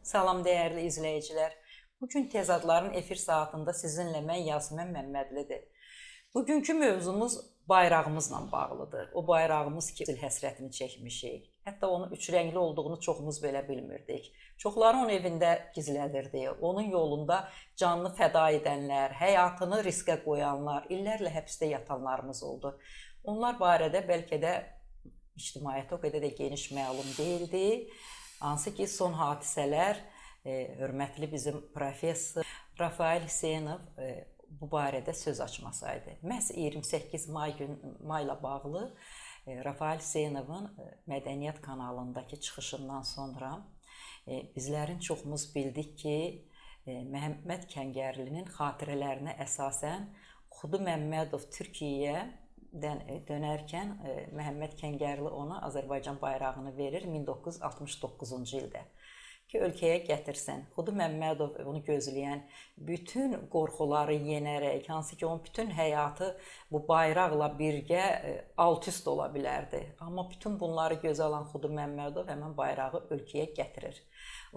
Salam dəyərli izləyicilər. Bugün Tezadların efir saatında sizinlə mən Yasmin Məmmədlidir. Bugünkü mövzumuz bayrağımızla bağlıdır. O bayrağımız ki, həsrətini çəkmişik. Hətta onun üç rəngli olduğunu çoxumuz belə bilmirdik. Çoxları onun evində gizlədirdi. Onun yolunda canını fəda edənlər, həyatını riskə qoyanlar, illərlə həbsdə yatanlarımız oldu. Onlar barədə bəlkə də ictimaiyyətə o qədər də geniş məlum deyildi. Hansı ki, son hadisələr hörmətli bizim professor Rafael Hüseynov bu barədə söz açmasaydı. Məhz 28 mayla bağlı Rafael Hüseynovun Mədəniyyət kanalındakı çıxışından sonra bizlərin çoxumuz bildik ki, Məhəmməd Kəngərlinin xatirələrinə əsasən Xudu Məmmədov Türkiyədən dönərkən Məhəmməd Kəngərli ona Azərbaycan bayrağını verir 1969-cu ildə ki, ölkəyə gətirsin. Xudu Məmmədov onu gözləyən bütün qorxuları yenərək, hansı ki, onun bütün həyatı bu bayraqla birgə alt-üst ola bilərdi. Amma bütün bunları gözə alan Xudu Məmmədov həmin bayrağı ölkəyə gətirir.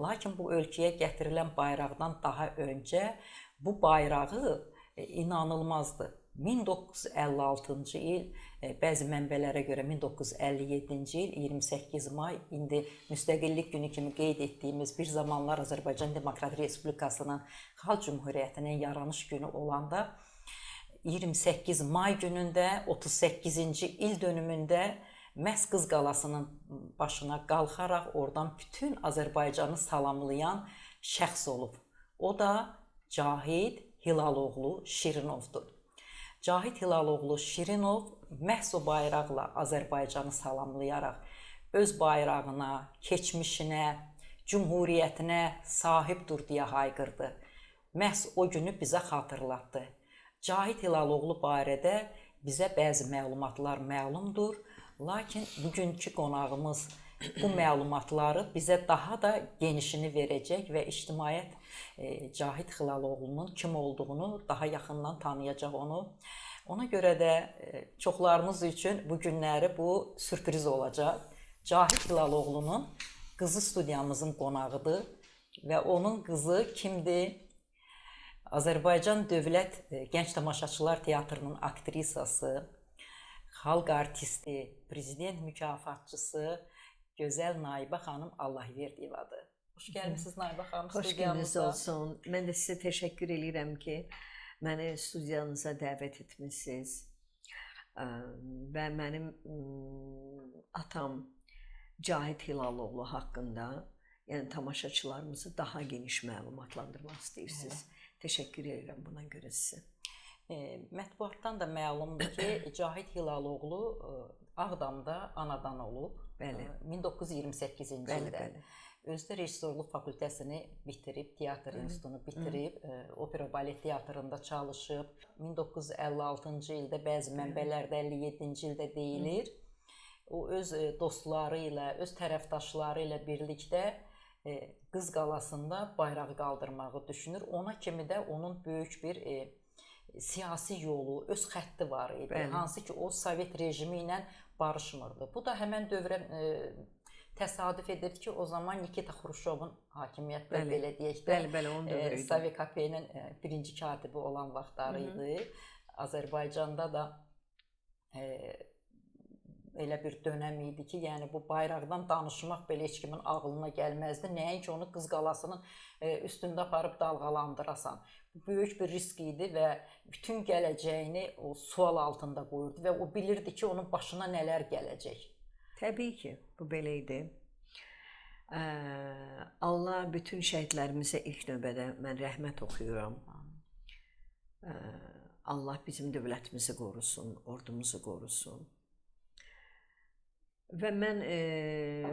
Lakin bu ölkəyə gətirilən bayraqdan daha öncə bu bayrağı inanılmazdı. 1956-cı il, bəzi mənbələrə görə 1957-ci il 28 may, indi müstəqillik günü kimi qeyd etdiyimiz bir zamanlar Azərbaycan Demokratik Respublikasının Xalq Cümhuriyyətinin yaranış günü olanda 28 may günündə 38-ci il dönümündə məhz Qız Qalasının başına qalxaraq oradan bütün Azərbaycanı salamlayan şəxs olub. O da Cahid Hilaloğlu Şirinovdur. Cahid Hilaloğlu Şirinov məhz o bayraqla Azərbaycanı salamlayaraq öz bayrağına, keçmişinə, cümhuriyyətinə sahibdir deyə hayqırdı. Məhz o günü bizə xatırlatdı. Cahid Hilaloğlu barədə bizə bəzi məlumatlar məlumdur, lakin bugünkü qonağımız bu məlumatları bizə daha da genişini verəcək və ictimaiyyət Cahid Hilaloğlu'nun kim olduğunu daha yaxından tanıyacaq onu. Ona görə də çoxlarımız üçün bu günləri bu sürpriz olacaq. Cahid Hilaloğlu'nun qızı studiyamızın qonağıdır və onun qızı kimdir? Azərbaycan Dövlət Gənc Tamaşaçılar Teatrının aktrisası, xalq artisti, prezident mükafatçısı Gözəl Naibə xanım Allahverdiyevadır. Xoş gəlmisiniz Naibə xanım studiyamıza. Xoş gününüz olsun. Mən də sizə təşəkkür edirəm ki, məni studiyanıza dəvət etmisiniz. Və mənim atam Cahid Hilaloğlu haqqında, yəni tamaşaçılarımızı daha geniş məlumatlandırmaq istəyirsiniz. Təşəkkür edirəm buna görə sizə. Mətbuatdan da məlumdur ki, Cahid Hilaloğlu Ağdamda anadan olub. Bəli. 1928-ci ildə. Özdə rejissorluq fakültəsini bitirib, teatr institutunu bitirib, opera balet teatrında çalışıb. 1956-cı ildə, bəzi mənbələrdə 57-ci ildə deyilir. O öz dostları ilə, öz tərəfdaşları ilə birlikdə Qız Qalasında bayrağı qaldırmağı düşünür. Ona kimi də onun böyük bir siyasi yolu, öz xətti var idi. Bəli. Hansı ki, o Sovet rejimi ilə barışmırdı. Bu da həmən dövrə təsadüf edir ki, o zaman Nikita Xruşovun hakimiyyətdə, belə deyək də, SVKP-nin birinci katibi olan vaxtları idi. Azərbaycanda da elə bir dönəm idi ki, yəni bu bayraqdan danışmaq belə heç kimin ağlına gəlməzdi. Nəinki onu Qız Qalasının üstündə aparıb dalğalandırasan. Bu böyük bir risk idi və bütün gələcəyini o sual altında qoyurdu və o bilirdi ki, onun başına nələr gələcək. Təbii ki, bu belə idi. Allah bütün şəhidlərimizə ilk növbədə mən rəhmət oxuyuram. Allah bizim dövlətimizi qorusun, ordumuzu qorusun. Və mən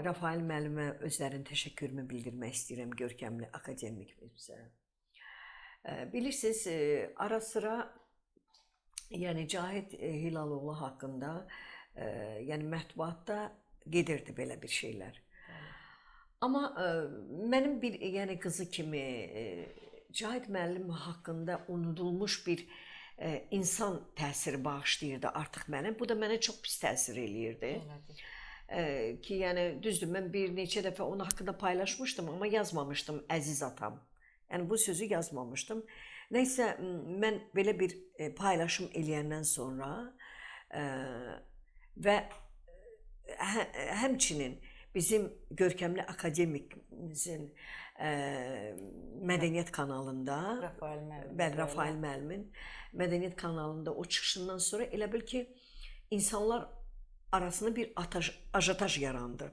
Rafael müəllimə özlərinin təşəkkürümü bildirmək istəyirəm, görkəmli akademikimizə. Bilirsiniz, ara sıra yəni Cahid Hilaloğlu haqqında yəni mətbuatda gedirdi belə bir şeylər. Amma mənim bir yəni qızı kimi Cahid müəllim haqqında unudulmuş bir insan təsiri bağışlayırdı artıq mənə. Bu da mənə çox pis təsir eləyirdi. Ki, yəni düzdür, mən bir neçə dəfə onun haqqında paylaşmışdım, amma yazmamışdım əziz atam. Yəni bu sözü yazmamışdım. Nəysə, mən belə bir paylaşım eləyəndən sonra və həmçinin bizim görkəmli akademikimizin mədəniyyət kanalında, Rafael müəllimin mədəniyyət kanalında o çıxışından sonra elə bil ki, insanlar arasında bir ajotaj yarandı.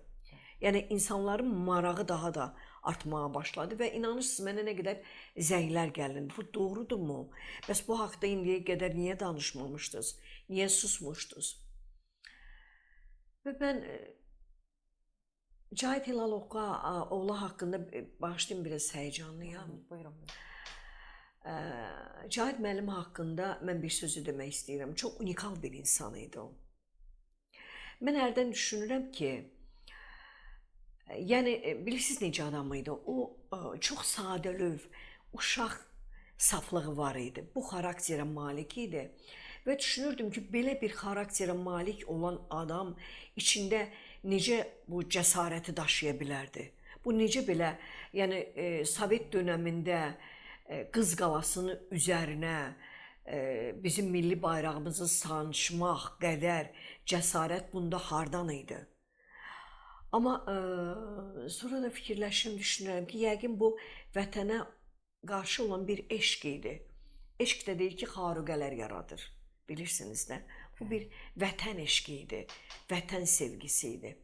Yəni insanların marağı daha da artmağa başladı və inanırsınız mənə nə qədər zənglər gəldi. Bu doğrudurmu? Bəs bu haqda indiyə qədər niyə danışmamışdınız? Niyə susmuşdunuz? Və mən Cahit Hilaloğlu haqqında bağışlayın biraz həyəcanlıyam. Buyurun. Cahit müəllim haqqında mən bir sözü demək istəyirəm. Çox unikal bir insan idi o. Mən hərdən düşünürəm ki, yəni bilirsiniz necə adam idi? O çox sadəlöv, uşaq saflığı var idi. Bu xarakterə malik idi. Və düşünürdüm ki, belə bir xarakterə malik olan adam içində necə bu cəsarəti daşıya bilərdi? Bu necə belə, yəni Sovet dönəmində Qız Qalasının üzərinə bizim milli bayrağımızı sancmaq qədər cəsarət bunda hardan idi? Amma sonra da fikirləşim, düşünürəm ki, yəqin bu vətənə qarşı olan bir eşq idi. Eşq də deyir ki, xarüqələr yaradır. Bilirsiniz də, bu bir vətən eşqi idi, vətən sevgisi idi.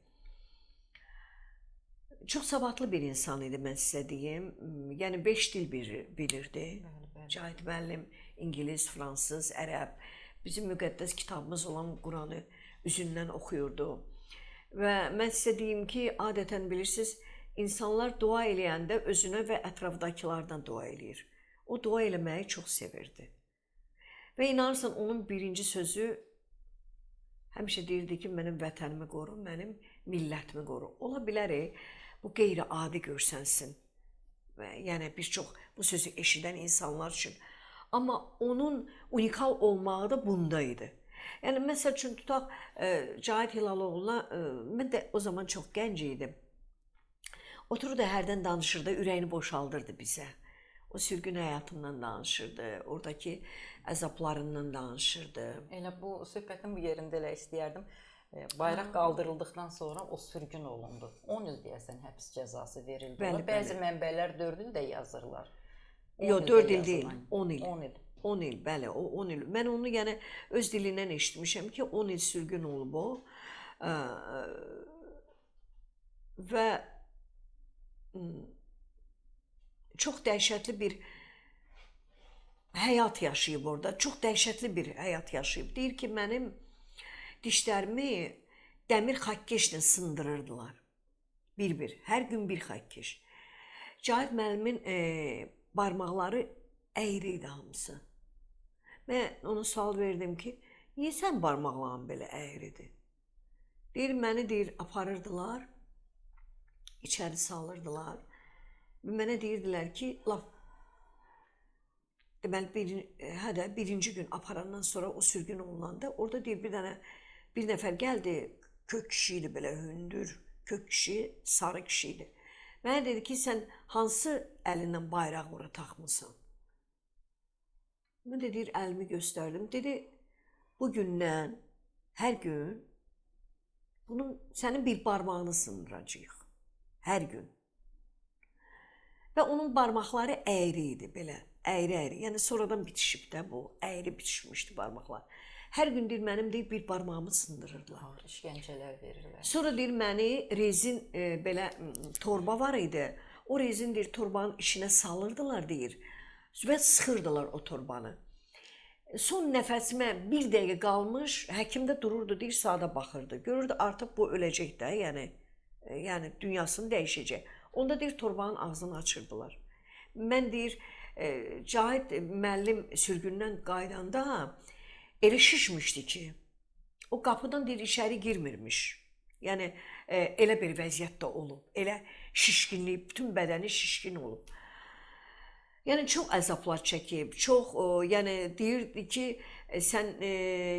Çox savadlı bir insan idi, mən sizə deyim. Yəni 5 dil bilirdi. Cahit müəllim İngilis, fransız, ərəb. Bizim müqəddəs kitabımız olan Quranı üzündən oxuyurdu. Və mən sizə deyim ki, adətən bilirsiniz, insanlar dua eləyəndə özünə və ətrafdakılardan dua eləyir. O dua eləməyi çox sevirdi. Və inanırsan, onun birinci sözü həmişə deyirdi ki, mənim vətənimi qoru, mənim millətimi qoru. Ola bilər, bu qeyri-adi görsənsin. Yəni, bir çox bu sözü eşidən insanlar üçün. Amma onun unikal olmağı da bunda idi. Yəni, məsəl üçün, tutaq, Cahit Hilaloğlu'na, mən də o zaman çox gənc idim. Otururdu, hərdən danışırdı, ürəyini boşaldırdı bizə. O sürgün həyatından danışırdı, oradakı əzablarından danışırdı. Elə bu söhbətin bu yerində elə istəyərdim. Bayraq qaldırıldıqdan sonra o sürgün olundu. 10 il deyəsən həbs cəzası verildi. Bəzi mənbələr 4 il də yazırlar. Yox, 4 il deyil, 10 il. 10 il, bəli, o 10 il. Mən onu yəni öz dilindən eşitmişəm ki, 10 il sürgün olub o. Və çox dəhşətli bir həyat yaşayıb orada. Çox dəhşətli bir həyat yaşayıb. Deyir ki, mənim dişlərimi dəmir xakkeşlə sındırırdılar. Bir-bir, hər gün bir xakkeş. Cahit müəllimin barmaqları əyri idi hamısı. Mən ona sual verdim ki, niyə sən barmaqların belə əyridir? Deyir, məni deyir, aparırdılar, içəri salırdılar. Mənə deyirdilər ki, deməli, birinci gün aparandan sonra o sürgün olunanda, orada deyir, bir nəfər gəldi, kök kişi idi, belə hündür, kök kişi, sarı kişi idi. Mənə dedi ki, sən hansı əlindən bayraq ora taxmısan? Mən də deyir, əlimi göstərdim. Dedi, bugündən, hər gün, sənin bir barmağını sındıracaq. Hər gün. Və onun barmaqları əyri idi, belə, əyri-əyri. Yəni, sonradan bitişib də bu, əyri bitişmişdi barmaqlar. Hər gün deyir, mənim deyir, bir barmağımı sındırırdılar. İşgəncələr verirlər. Sonra deyir, məni rezin belə torba var idi. O rezin deyir, torbanın içinə salırdılar deyir və sıxırdılar o torbanı. Son nəfəsimə bir dəqiqə qalmış, həkim də dururdu, deyir, saata baxırdı. Görürdü, artıq bu öləcək də, yəni dünyasını dəyişəcək. Onda deyir, torbanın ağzını açırdılar. Mən deyir, Cahit müəllim sürgündən qaydanda elə şişmişdi ki, o qapıdan deyir, içəri girmirmiş. Yəni, elə bir vəziyyətdə olub, elə şişkinlik, bütün bədəni şişkin olub. Yəni, çox əzablar çəkib, çox, yəni, deyirdi ki, sən,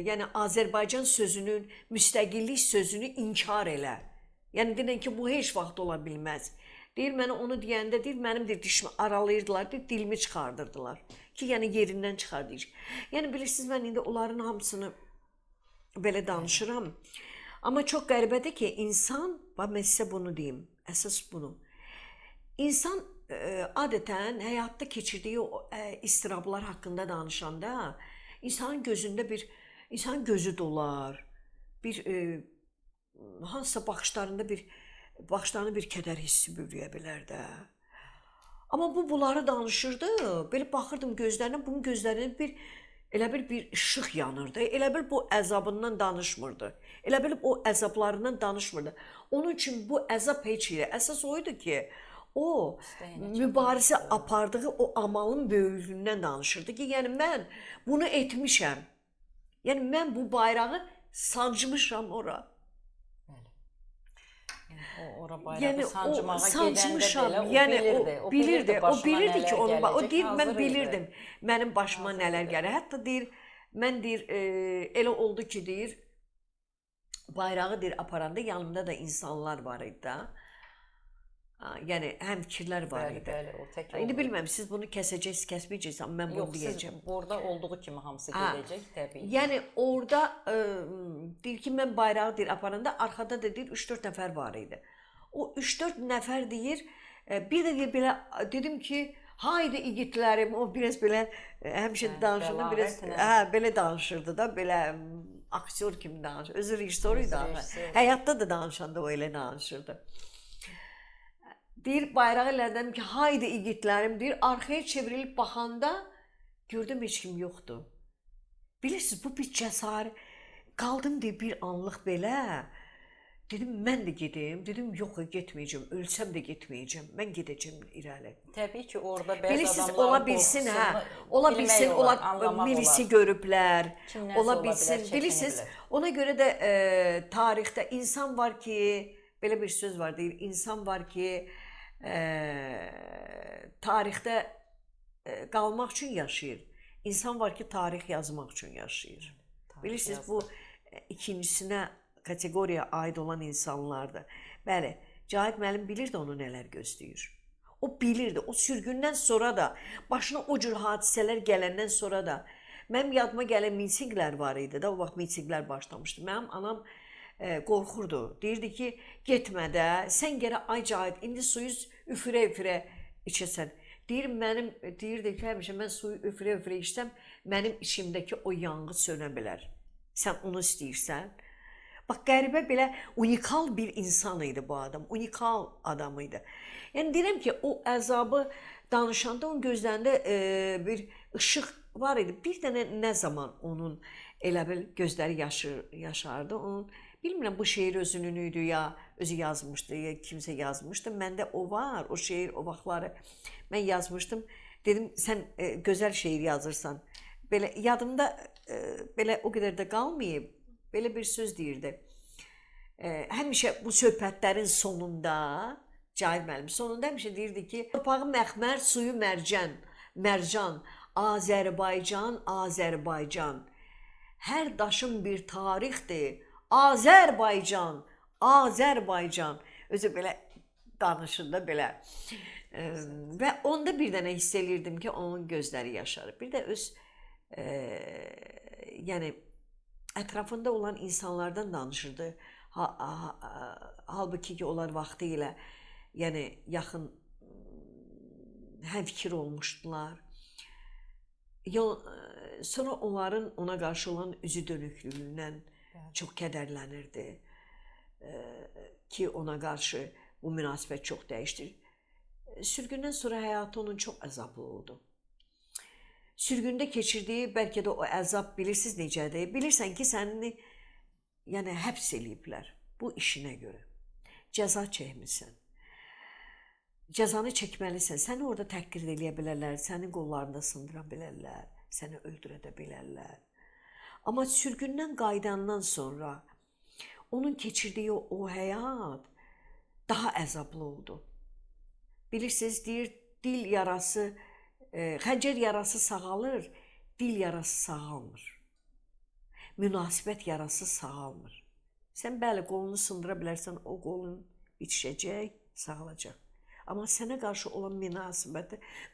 yəni, Azərbaycan sözünün, müstəqillik sözünü inkar elə. Yəni deyirlər ki, bu heç vaxt ola bilməz. Deyir, mənə onu deyəndə, deyir, mənim deyir, dişimi aralayırdılar, deyir, dilimi çıxardırdılar. Ki, yəni yerindən çıxardır. Yəni bilirsiniz, mən indi onların hamısını belə danışıram. Amma çox qəribədir ki, insan, mən sizə bunu deyim, əsas bunu. İnsan adətən həyatda keçirdiyi o istirablar haqqında danışanda insanın gözündə insanın gözü dolar. Hansısa baxışlarında bir kədər hissi bürüyə bilər də. Amma bunları danışırdı. Belə baxırdım gözlərinə, bunun gözlərində elə bir işıq yanırdı. Elə bil bu əzabından danışmırdı. Elə bil o əzablarından danışmırdı. Onun üçün bu əzab heç yerə. Əsas o idi ki, o mübarizə apardığı o amalın böyüklüyündən danışırdı ki, yəni mən bunu etmişəm. Yəni mən bu bayrağı sancmışam ora. Ora bayrağı sancmağa gedəndə belə o bilirdi ki, o deyir, mən bilirdim idi. mənim başıma nələr gəlir. Hətta deyir, mən deyir, elə oldu ki, deyir, bayrağı deyir aparanda yanımda da insanlar var idi da. Yəni həm fikirlər var idi. İndi bilmirəm, siz bunu kəsəcəksiniz, kəsməyəcəksiniz, amma mən bunu deyəcəm. Yox, siz burada olduğu kimi hamısı gedəcək, təbii ki. Yəni orada deyir ki, mən bayrağı deyir aparanda arxada da deyir 3-4 nəfər var idi. O 3-4 nəfər deyir, bir də deyir belə dedim ki, haydi igidlərim, o biraz belə həmişə danışanda biraz belə danışırdı da, belə aktyor kimi danışır. Özü rejissor idi ama həyatda da danışanda o elə danışırdı. Deyir, bayrağı elədim ki, haydi igidlərim, deyir, arxaya çevrilib baxanda gördüm heç kim yoxdur. Bilirsiniz, bu bir cəsarət. Qaldım deyir, bir anlıq belə. Dedim, mən də gedim. Dedim, yox, getməyəcəm, ölsəm də getməyəcəm. Mən gedəcəm irəli. Təbii ki, orada bəzi bilirsiniz, adamların ola bilsin, milisi görüblər, ola bilsin. Bilirsiniz, ona görə də tarixdə insan var ki, belə bir söz var deyir, insan var ki, tarixdə qalmaq üçün yaşayır. İnsan var ki, tarix yazmaq üçün yaşayır. Bilirsiniz, bu ikincisinə kateqoriyaya aid olan insanlardır. Bəli, Cahit müəllim bilirdi onu nələr gözləyir. O bilirdi, o sürgündən sonra da, başına o cür hadisələr gələndən sonra da, mənim yadıma gələn mitinglər var idi da, o vaxt mitinglər başlamışdı. Mənim anam qorxurdu. Deyirdi ki, getmə də, sən gərə ay Cahit, indi suyu üfürə-üfürə içəsən. Deyirdi ki, həmişə mən suyu üfürə-üfürə içsəm, mənim içimdəki o yanğı sönə bilər. Sən onu istəyirsən. Bax, qəribə belə unikal bir insan idi bu adam, unikal adam idi. Yəni, deyirəm ki, o əzabı danışanda onun gözlərində bir işıq var idi. Bir dənə nə zaman onun elə bil gözləri yaşardı, onun bilmirəm bu şeir özünün idi ya, özü yazmışdı ya kimsə yazmışdı. Məndə o var, o şeir o vaxtları mən yazmışdım. Dedim, sən gözəl şeir yazırsan. Belə yadımda belə o qədər də qalmayıb. Belə bir söz deyirdi. Həmişə bu söhbətlərin sonunda, Cahit müəllim sonunda həmişə deyirdi ki, torpağı məxmər, suyu mərcan, Azərbaycan, Azərbaycan. Hər daşın bir tarixdir, Azərbaycan, Azərbaycan. Özü belə danışır da belə. Və onda bir dənə hiss eləyirdim ki, onun gözləri yaşarır. Bir də öz, yəni, ətrafında olan insanlardan danışırdı. Halbuki ki, onlar vaxtı ilə yəni, yaxın həmfikir olmuşdular. Sonra onların ona qarşı olan üzü dönüklüyündən çox kədərlənirdi ki, ona qarşı bu münasibət çox dəyişdi. Sürgündən sonra həyatı onun çox əzablı oldu. Sürgündə keçirdiyi bəlkə də o əzab bilirsiniz necədir? Bilirsən ki, səni yəni, həbs eləyiblər bu işinə görə. Cəza çəkmirsən. Cəzanı çəkməlisən. Səni orada təhqir eləyə bilərlər, sənin qollarında sındıra bilərlər, səni öldürə də bilərlər. Amma sürgündən qayıdandan sonra onun keçirdiyi o həyat daha əzablı oldu. Bilirsiniz, deyir, dil yarası, xəncər yarası sağalır, dil yarası sağalmır. Münasibət yarası sağalmır. Sən bəli qolunu sındıra bilərsən, o qolun bitişəcək, sağalacaq. Amma sənə qarşı olan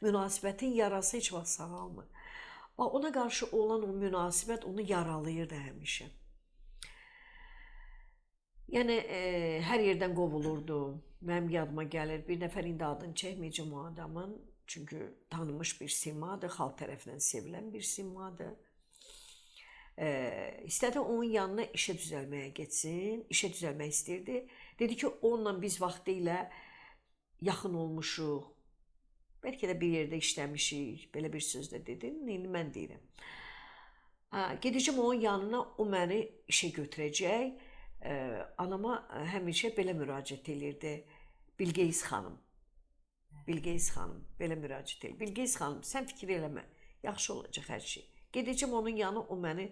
münasibətin yarası heç vaxt sağalmır. Ona qarşı olan o münasibət onu yaralayır da həmişə. Yəni hər yerdən qovulurdu. Mənim yadıma gəlir, bir nəfər indi adını çəkməyəcəm o adamın, çünki tanınmış bir simadır, xalq tərəfindən sevilən bir simadır. İstədi onun yanına işə düzəlməyə getsin, işə düzəlmək istəyirdi. Dedi ki, onunla biz vaxtilə yaxın olmuşuq, bəlkə də bir yerdə işləmişik, belə bir söz də dedi, indi mən deyirəm. Gedəcəm onun yanına, o məni işə götürəcək. Anama həmişə belə müraciət edirdi, Bilqeyis xanım. Bilqeyis xanım, belə müraciət edir. Bilqeyis xanım, sən fikir eləmə, yaxşı olacaq hər şey. Gedəcəm onun yanına, o məni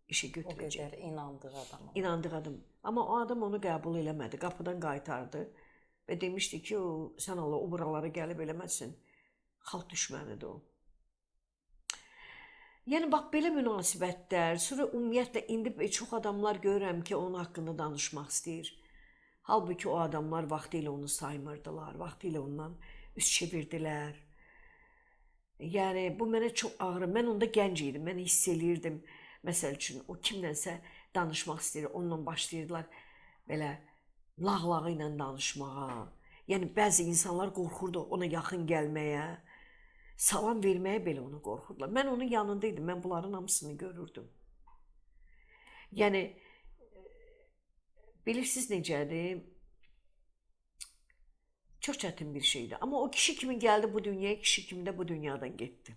işə götürəcək. O qədər inandığı adam. İnandığı adam. Amma o adam onu qəbul eləmədi, qapıdan qaytardı və demişdi ki, sən Allah o buralara gəlib eləməzsin, xalq düşmənidir o. Yəni, bax, belə münasibətlər, sonra ümumiyyətlə, indi çox adamlar görürəm ki, onun haqqında danışmaq istəyir. Halbuki o adamlar vaxtilə onu saymırdılar, vaxtilə ondan üst çevirdilər. Yəni, bu mənə çox ağrı. Mən onda gənc idim, mən hiss eləyirdim. Məsəl üçün, o kimlənsə danışmaq istəyir, onunla başlayırdılar belə lağlağı ilə danışmağa. Yəni, bəzi insanlar qorxurdu ona yaxın gəlməyə. Salam verməyə belə onu qorxurdular. Mən onun yanındaydım, mən bunların hamısını görürdüm. Yəni, bilirsiniz necədir? Çox çətin bir şeydir. Amma o kişi kimi gəldi bu dünyaya, kişi kimi də bu dünyadan getdi.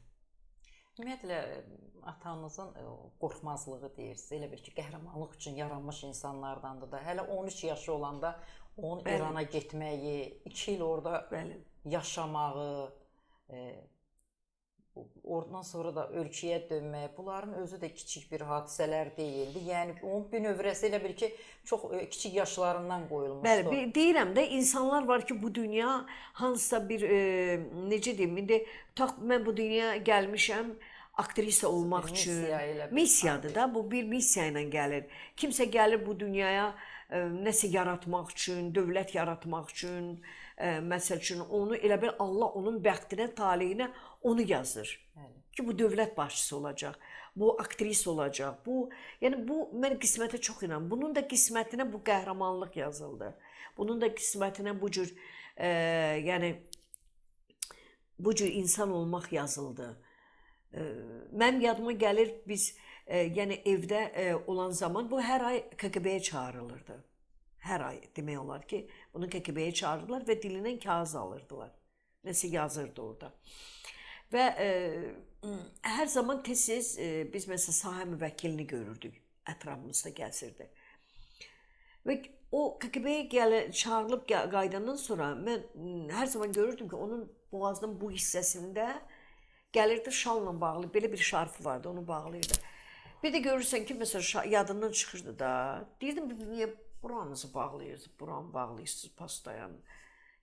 Ümumiyyətlə, atanızın qorxmazlığı deyirsiniz. Elə bir ki, qəhrəmanlıq üçün yaranmış insanlardandır da. Hələ 13 yaşı olanda onun İrana getməyi, 2 il orada yaşamağı, oradan sonra da ölkəyə dönmək, bunların özü də kiçik bir hadisələr deyildi. Yəni, onun bir növrəsi elə bir ki, çox kiçik yaşlarından qoyulmuşdu. Bəli, deyirəm də, insanlar var ki, bu dünya hansısa bir, necə deyim, indi mən bu dünyaya gəlmişəm, aktrisa olmaq üçün. Missiyadır da, bu bir missiya ilə gəlir. Kimsə gəlir bu dünyaya nəsə yaratmaq üçün, dövlət yaratmaq üçün, məsəl üçün, onu elə bir Allah onun bəxtinə, taleyinə onu yazır. Ki, bu dövlət başçısı olacaq, bu aktrisa olacaq. Yəni, bu, mən qismətə çox inanım. Bunun da qismətinə bu qəhrəmanlıq yazıldı. Bunun da qismətinə bu cür, yəni, bu cür insan olmaq yazıldı. Mənim yadıma gəlir, biz, yəni, evdə olan zaman bu hər ay KGB-yə çağırılırdı. Hər ay demək olar ki, bunu KGB-yə çağırdılar və dilindən kağız alırdılar. Nəsə yazırdı orada. Və hər zaman tez-tez biz məsələn sahə müvəkkilini görürdük, ətrafımızda gəzirdi. Və o KGB-yə çağırılıb qaydandan sonra mən hər zaman görürdüm ki, onun boğazının bu hissəsində gəlirdi şalla bağlı, belə bir şarfı vardı, onu bağlayırdı. Bir də görürsən ki, məsələn yadından çıxırdı da, deyirdim, niyə buranızı bağlayırsınız, buranı bağlayırsınız pastayan.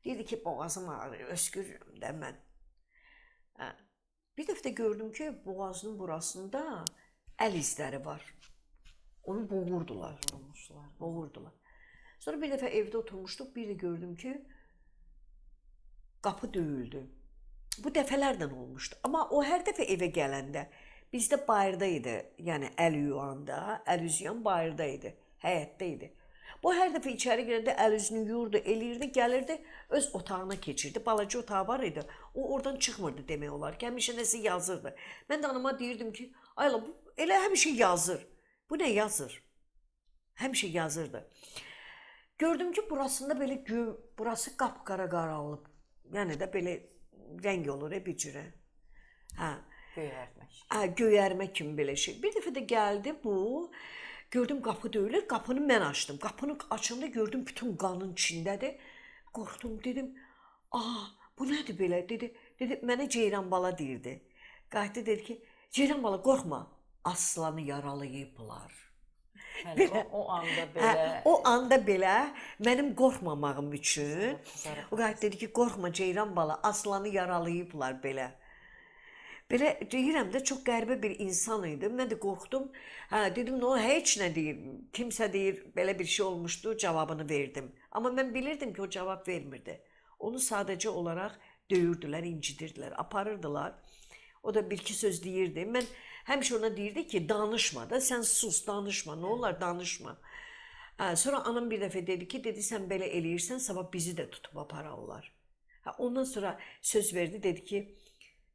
Deyirdi ki, boğazım ağrıyor, öskürürüm də mən. Bir dəfə də gördüm ki, boğazının burasında əl izləri var. Onu boğurdular. Boğurdular. Sonra bir dəfə evdə oturmuşduq, bir də gördüm ki, qapı döyüldü. Bu dəfələrdən olmuşdu. Amma o hər dəfə evə gələndə bizdə bayırda idi. Yəni əl yuyanda, əl üzüyən bayırda idi, həyətdə idi. Bu hər dəfə içəri girəndə əl üzünü yuyurdu, eləyirdi, gəlirdi, öz otağına keçirdi. Balaca otağı var idi. O oradan çıxmırdı demək olar ki, həmişə nəsə yazırdı. Mən də anama deyirdim ki, ayla bu elə həmişə yazır. Bu nə yazır? Həmişə yazırdı. Gördüm ki, burasında belə burası qapqara qaralıb. Yəni də belə rəng olur bir cürə. Göyərmək. Göyərmə kimi belə şey. Bir dəfə də gəldi bu. Gördüm qapı döyülür, qapını mən açdım. Qapını açanda gördüm bütün qanın içindədir. Qorxdum, dedim, bu nədir belə? Dedi, mənə Ceyran bala deyirdi. Qayıtdı, dedi ki, Ceyran bala qorxma, aslanı yaralayıblar. O anda belə... O anda belə mənim qorxmamağım üçün, o qayıtdı, dedi ki, qorxma Ceyran bala, aslanı yaralayıblar belə. Belə deyirəm də çox qəribə bir insan idi. Mən də qorxdum. Hə, dedim, "No, heç nə deyir. Kimsə deyir, belə bir şey olmuşdu." Cavabını verdim. Amma mən bilirdim ki, o cavab vermirdi. Onu sadəcə olaraq döyürdülər, incidirdilər, aparırdılar. O da bir-iki söz deyirdi. Mən həmişə ona deyirdi ki, danışma da, sən sus, danışma. Nə olar, danışma. Hə, sonra anam bir dəfə dedi ki, dedi, sən belə eləyirsən, sabah bizi də tutub apararlar. Hə, ondan sonra söz verdi, dedi ki,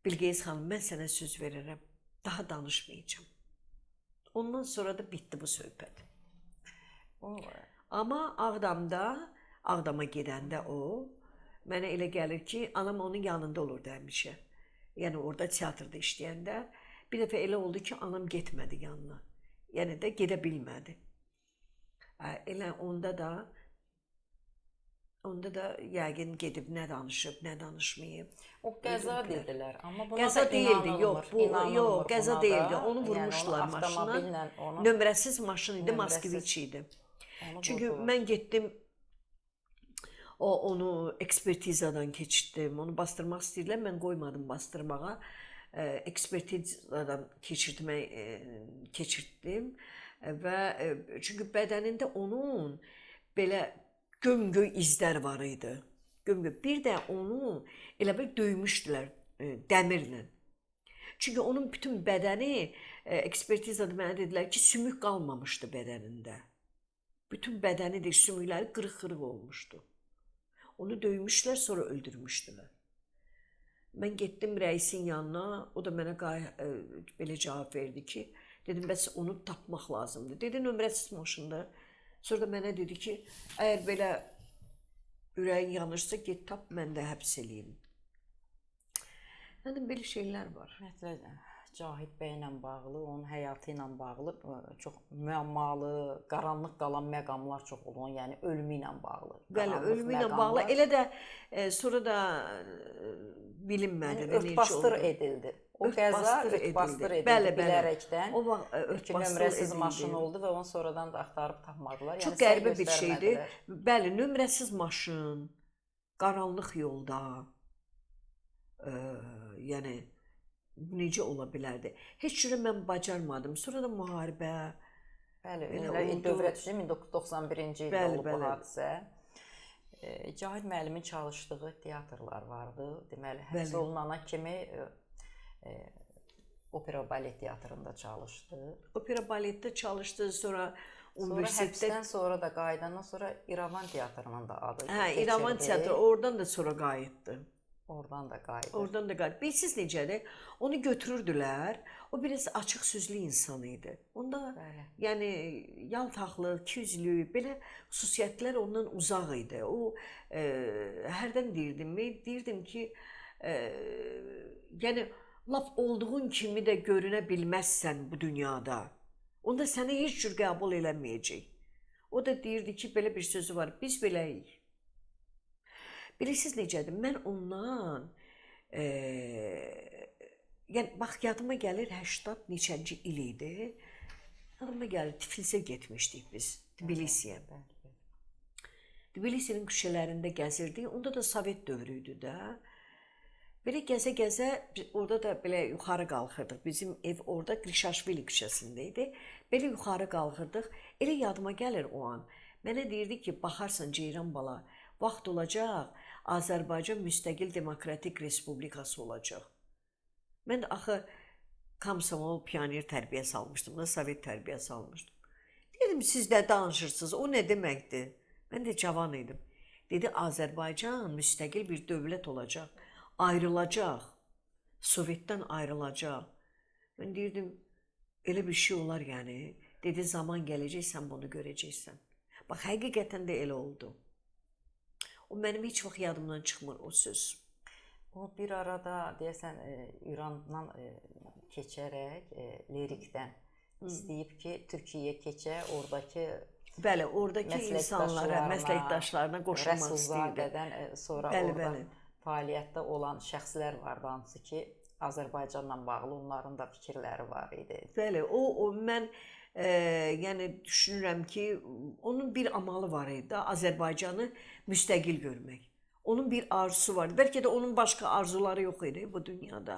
Bilqeyis xanım, mən sənə söz verirəm, daha danışmayacağam. Ondan sonra da bitdi bu söhbət. Amma Ağdama gedəndə o, mənə elə gəlir ki, anam onun yanında olurdu həmişə. Yəni orada teatrda işləyəndə bir dəfə elə oldu ki, anam getmədi yanına. Yəni də gedə bilmədi. Elə onda da yəqin gedib nə danışıb, nə danışmayıb. O qəza dedilər, amma buna Qəza da deyildi, inanılmır. yox, qəza buna deyildi. da. Onu Yəni vurmuşlar onu maşına. avtomobillə onu Nömrəsiz maşın idi, Nömrəsiz. Moskviç idi. onu Çünki vurdular. mən getdim, onu ekspertizadan keçirtdim, onu bastırmaq istəyirlər, mən qoymadım bastırmağa. Ekspertizadan keçirtdim və çünki bədənində onun belə gömgöy izlər var idi. Gömgöy. Bir də onu elə bir döymüşdülər dəmirlə. Çünki onun bütün bədəni ekspertizada mənə dedilər ki, sümük qalmamışdı bədənində. Bütün bədəni də sümükləri qırıq-qırıq olmuşdu. Onu döymüşlər, sonra öldürmüşdülər. Mən getdim rəisin yanına, o da mənə belə cavab verdi ki, dedim, bəs onu tapmaq lazımdır. Dedi, nömrəsiz maşında. Sonra da mənə dedi ki, əgər belə ürəyin yanırsa, get tap, mən də həbs eləyim. Yəni, belə şeylər var. Ümumiyyətlə, Cahid bəylə bağlı, onun həyatı ilə bağlı çox müəmmalı, qaranlıq qalan məqamlar çox olur. Yəni, ölümü ilə bağlı. Bəli, ölümü ilə bağlı. Elə də sonra da bilinmədi. Örtbasdır edildi. O qəza örtbasdır edildi bilərəkdən. O vaxt örtbasdır nömrəsiz maşın oldu və onu sonradan da axtarıb tapmadılar. Çox qəribə bir şeydir. Bəli, nömrəsiz maşın, qaranlıq yolda, yəni necə ola bilərdi? Heç cürə mən bacarmadım. Sonra da müharibə. Bəli, dövrə düşdü. 1991-ci ildə olub bu hadisə. Cahid müəllimin çalışdığı teatrlar vardı. Deməli, həbs olunana kimi opera balet teatrında çalışdı. Opera baletdə çalışdı, sonra universitetdə. Həbsdən sonra da qayıdandan sonra İrəvan teatrının da adı keçirdi. Hə, İrəvan teatrı, oradan da sonra qayıtdı. Oradan da qayıdır. Oradan da qayıdır. Bilsiz necədir? Onu götürürdülər. O biraz açıq sözlü insan idi. Onda yəni yaltaqlı, ikiyüzlü, belə xüsusiyyətlər ondan uzaq idi. O hərdən deyirdim ki, yəni lap olduğun kimi də görünə bilməzsən bu dünyada. Onda səni heç cür qəbul eləməyəcək. O da deyirdi ki, belə bir sözü var. Biz beləyik. Bilirsiniz necədir? Mən ondan, yəni, bax, yadıma gəlir, 80 neçənci il idi. Yadıma gəlir, Tiflisə getmişdik biz, Tbilisiyə. Tbilisinin küçələrində gəzirdik, onda da Sovet dövrü idi də. Belə gəzə-gəzə, orada da belə yuxarı qalxırdıq. Bizim ev orada Qrişaşvili küçəsində idi. Belə yuxarı qalxırdıq. Elə yadıma gəlir o an. Mənə deyirdi ki, baxarsan Ceyran bala, vaxt olacaq, Azərbaycan müstəqil demokratik respublikası olacaq. Mən də axı komsomol, pioner tərbiyəsi almışdım da, Sovet tərbiyəsi almışdım. Dedim, siz də danışırsınız, o nə deməkdir? Mən də cavan idim. Dedi, Azərbaycan müstəqil bir dövlət olacaq, ayrılacaq, Sovetdən ayrılacaq. Mən deyirdim, elə bir şey olar yəni. Dedi, zaman gələcək, sən bunu görəcəksən. Bax, həqiqətən də elə oldu. O mənim heç vaxt yadımdan çıxmır o söz. O bir arada deyəsən İrandan keçərək lirikdən istəyib ki, Türkiyəyə keçə, oradakı bəli, oradakı insanlara, məsləkdaşlarına qoşulmaq istəyirdi. Rəsulzadədən sonra orada fəaliyyətdə olan şəxslər vardı, hansı ki, Azərbaycanla bağlı onların da fikirləri var idi. Bəli, mən yəni düşünürəm ki, onun bir amalı var idi, Azərbaycanı müstəqil görmək. Onun bir arzusu var. Bəlkə də onun başqa arzuları yox idi bu dünyada.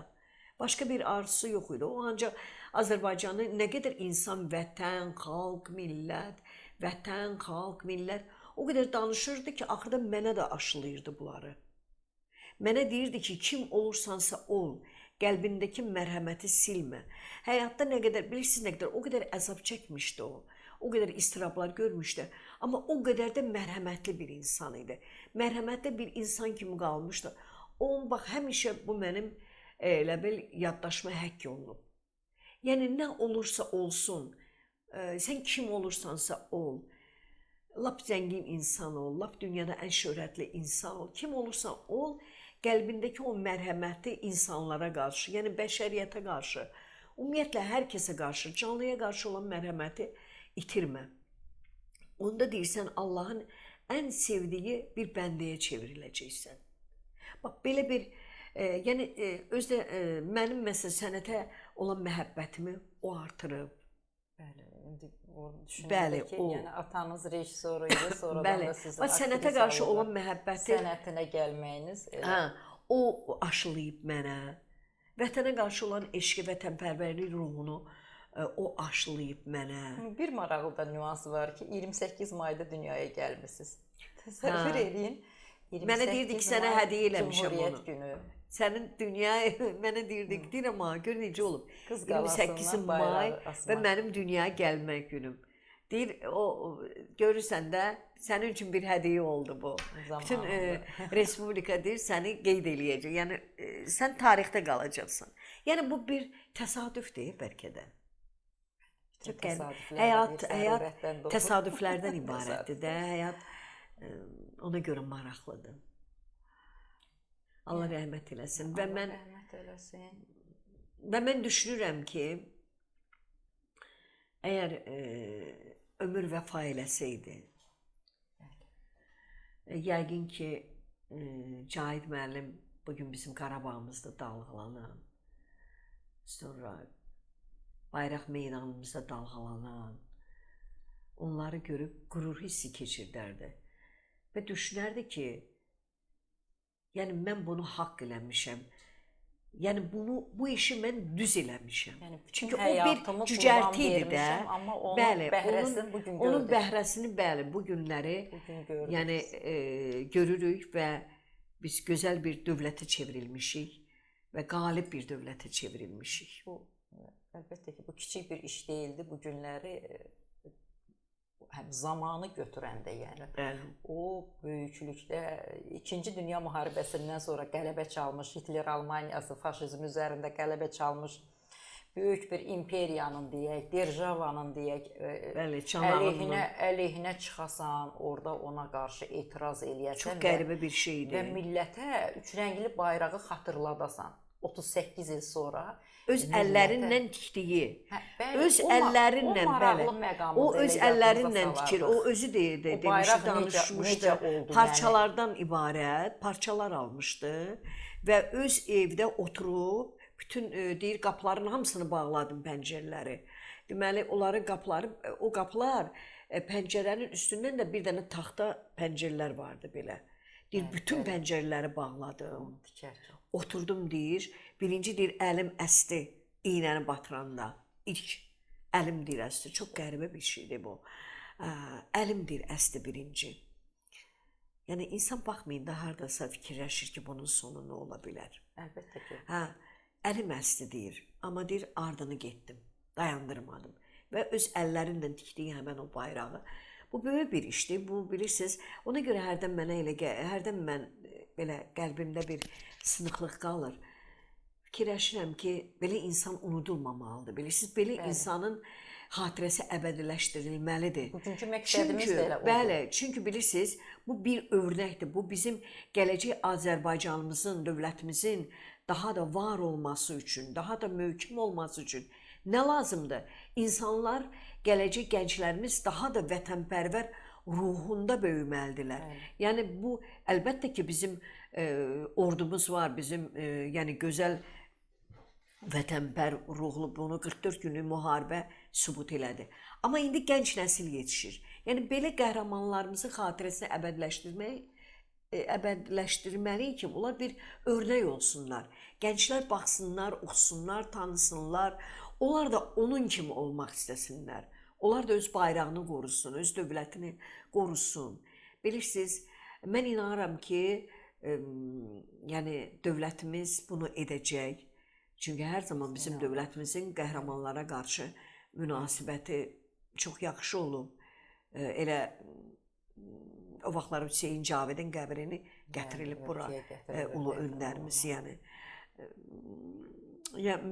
Başqa bir arzusu yox idi. O ancaq Azərbaycanı nə qədər insan vətən, xalq, millət, vətən, xalq, millət o qədər danışırdı ki, axırda mənə də aşılayırdı bunları. Mənə deyirdi ki, kim olursansa ol, qəlbindəki mərhəməti silmə. Həyatda nə qədər, bilirsiniz nə qədər, o qədər əzab çəkmişdi o. O qədər istirablar görmüşdü. Amma o qədər də mərhəmətli bir insan idi. Mərhəmətli bir insan kimi qalmışdı. Onun bax, həmişə bu mənim elə bil yaddaşıma həkk olunub. Yəni, nə olursa olsun, sən kim olursansa ol, lap zəngin insan ol, lap dünyada ən şöhrətli insan ol, kim olursa ol, qəlbindəki o mərhəməti insanlara qarşı, yəni bəşəriyyətə qarşı, ümumiyyətlə hər kəsə qarşı, canlıya qarşı olan mərhəməti itirmə. Onda deyirsən, Allahın ən sevdiyi bir bəndəyə çevriləcəksən. Bax, belə bir, yəni, özdə mənim məsələn sənətə olan məhəbbətimi o artırıb. Bəli, indi o Bəli, düşünürəm ki, o. yəni atanız rejissor idi, sonradan Bəli, da sizi bax, sənətə aktrisa qarşı olan olaraq məhəbbəti, sənətinə gəlməyiniz. hə, o aşılayıb mənə. Vətənə qarşı olan eşqi, vətənpərvərlik ruhunu o aşılayıb mənə. Bir maraqlı da nüans var ki, 28 mayda dünyaya gəlmisiniz. Təsəvvür edin. Mənə deyirdi ki, sənə hədiyyə eləmişəm onu. Cümhuriyyət günü. Sənin dünya, mənə deyirdi ki, deyirəm ha, gör necə olub. Qız 28 may və mənim dünyaya gəlmək günüm. Deyir, o görürsən də, sənin üçün bir hədiyyə oldu bu. Bütün respublika deyir, səni qeyd eləyəcək. Yəni, sən tarixdə qalacaqsan. Yəni, bu bir təsadüf deyil bəlkə də. Çox qəribə. Həyat təsadüflərdən ibarətdir də. Həyat ona görə maraqlıdır. Allah rəhmət eləsin. Allah rəhmət eləsin. Və mən düşünürəm ki, əgər ömür vəfa eləsəydi, yəqin ki, Cahid müəllim bugün bizim Qarabağımızda dalğalanan, sonra bayraq meydanımızda dalğalanan, onları görüb qürur hissi keçirdərdi. Və düşünərdi ki, yəni mən bunu haqq eləmişəm. Yəni bu işi mən düz eləmişəm. Yəni, çünki o bir cücərti idi də. Amma onun bəhrəsini bugün gördük. Onun bəhrəsini, bəli, bu günləri yəni, görürük və biz gözəl bir dövlətə çevrilmişik və qalib bir dövlətə çevrilmişik. Bu, əlbəttə ki, bu kiçik bir iş deyildi. Bu günləri həm zamanı götürəndə, yəni o böyüklükdə 2-ci Dünya müharibəsindən sonra qələbə çalmış, Hitler Almaniyası faşizm üzərində qələbə çalmış böyük bir imperiyanın deyək, державаның deyək, əleyhinə çıxasan, orada ona qarşı etiraz eləyəsən. Çox qəribə bir şeydir. Və millətə üçrəngli bayrağı xatırladasan 38 il sonra. Öz əllərinlə tikdiyi, öz əllərinlə, bəli, o öz əllərinlə tikir, o özü deyirdi, demişdi, danışmışdı, parçalardan ibarət, parçalar almışdı və öz evdə oturub, bütün deyir, qapıların hamısını bağladım, pəncərələri. Deməli, onların qapıları, o qapılar, pəncərənin üstündən də bir dənə taxta pəncərələr vardı belə. Deyir, bütün pəncərələri bağladım. Oturdum, deyir, birinci deyir, əlim əsdi iynəni batıranda. İlk əlim deyir, əsdi. Çox qəribə bir şeydir bu. Əlim deyir, əsdi birinci. Yəni, insan baxmayın da, haradasa fikirləşir ki, bunun sonu nə ola bilər. Əlbəttə ki. Əlim əsdi deyir, amma deyir, ardını getdim, dayandırmadım. Və öz əllərimlə tikdiyi həmən o bayrağı. Bu böyük bir işdir, bu bilirsiniz. Ona görə hərdən mənə elə gəlir, hərdən mən belə qəlbimdə bir sınıqlıq qalır. Fikirləşirəm ki, belə insan unudulmamalıdır. Bilirsiniz, belə insanın xatirəsi əbədiləşdirilməlidir. Bugünkü məqsədimiz də elə oldu. Bəli, çünki bilirsiniz, bu bir örnəkdir. Bu bizim gələcək Azərbaycanımızın, dövlətimizin daha da var olması üçün, daha da möhkəm olması üçün nə lazımdır? İnsanlar, gələcək gənclərimiz daha da vətənpərvər ruhunda böyüməlidirlər. Yəni bu əlbəttə ki, bizim ordumuz var, bizim yəni gözəl vətənpər ruhlu, bunu 44 günlük müharibə sübut elədi. Amma indi gənc nəsil yetişir. Yəni belə qəhrəmanlarımızın xatirəsini əbədiləşdirmək əbədiləşdirməliyik ki, bunlar bir örnək olsunlar. Gənclər baxsınlar, oxusunlar, tanısınlar. Onlar da onun kimi olmaq istəsinlər. Onlar da öz bayrağını qorusun, öz dövlətini qorusun. Bilirsiniz, mən inanıram ki, yəni dövlətimiz bunu edəcək. Çünki hər zaman bizim dövlətimizin qəhrəmanlara qarşı münasibəti çox yaxşı olub. Elə o vaxtlar Hüseyin Cavidin qəbrini gətirilib bura, ulu öndərimiz, yəni.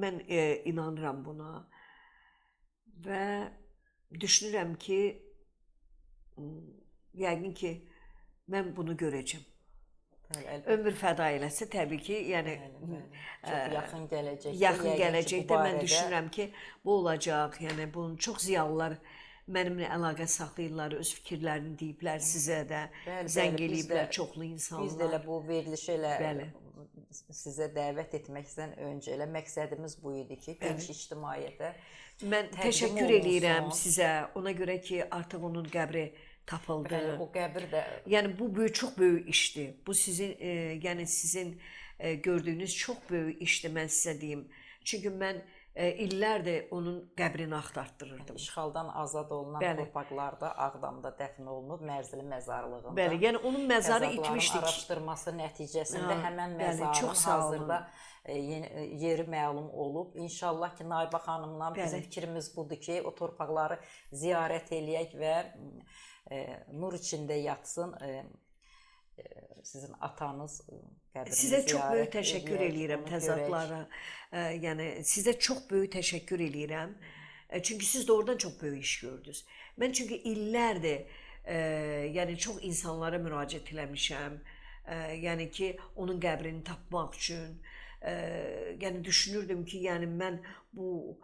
Mən inanıram buna və düşünürəm ki, yəqin ki, mən bunu görəcəm. Ömür fəda eləsə, təbii ki, yəni çox yaxın gələcəkdə. Yaxın gələcəkdə mən düşünürəm ki, bu olacaq. Yəni bunun çox ziyalılar mənimlə əlaqə saxlayırlar, öz fikirlərini deyiblər sizə də, zəng eləyiblər çoxlu insanlar. Biz də elə bu verilişi elə sizə dəvət etməkdən öncə elə məqsədimiz bu idi ki, geniş ictimaiyyətə mən təşəkkür eləyirəm sizə, ona görə ki, artıq onun qəbri tapıldı. O qəbir də... Yəni bu çox böyük işdir. Bu sizin, yəni sizin gördüyünüz çox böyük işdir, mən sizə deyim. Çünki mən illərdir onun qəbrini axtartdırırdım. İşğaldan azad olunan torpaqlarda Ağdamda dəfn olunub, Mərzili məzarlığında. Bəli, yəni onun məzarı itmişdik. Araşdırması nəticəsində həmən məzarın hazırda yeri məlum olub. İnşallah ki, Naibə xanımla bizim fikrimiz budur ki, o torpaqları ziyarət eləyək və nur içində yatsın sizin atanız qəbrini sizə çox böyük təşəkkür eləyirəm təzadlara. Yəni sizə çox böyük təşəkkür eləyirəm. Çünki siz də oradan çox böyük iş gördünüz. Mən çünki illərdir yəni çox insanlara müraciət eləmişəm. Yəni ki, onun qəbrini tapmaq üçün. Yəni düşünürdüm ki, yəni mən bu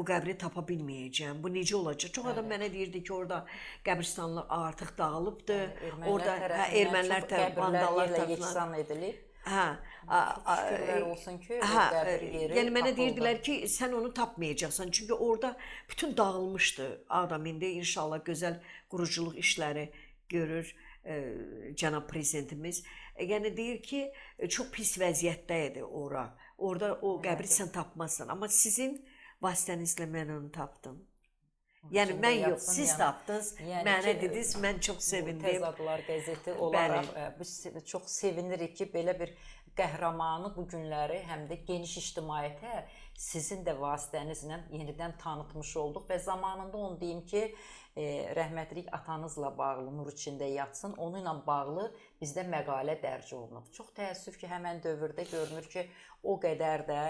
qəbri tapa bilməyəcəm. Bu necə olacaq? Çox adam mənə deyirdi ki, orada qəbristanlar artıq dağılıbdır. Orada ermənilər tərəfindən, vandallar tərəfindən edilib. Şükürlər olsun ki, qəbir yeri yəni mənə deyirdilər ki, sən onu tapmayacaqsan. Çünki orada bütün dağılmışdı. Ağdam indi inşallah gözəl quruculuq işləri görür cənab prezidentimiz. Yəni deyir ki, çox pis vəziyyətdə idi ora. Orada o qəbri sən tapmazsan. Amma sizin vasitənizlə mən onu tapdım. Yəni mən yox, siz tapdınız, mənə dediniz, mən çox sevindim. Təzadlar qəzeti olaraq biz çox sevinirik ki, belə bir qəhrəmanı bu günləri həm də geniş ictimaiyyətə sizin də vasitənizlə yenidən tanıtmış olduq və zamanında onu deyim ki, rəhmətlik atanızla bağlı nur içində yatsın, onunla bağlı bizdə məqalə dərc olunub. Çox təəssüf ki, həmən dövrdə görünür ki, o qədər də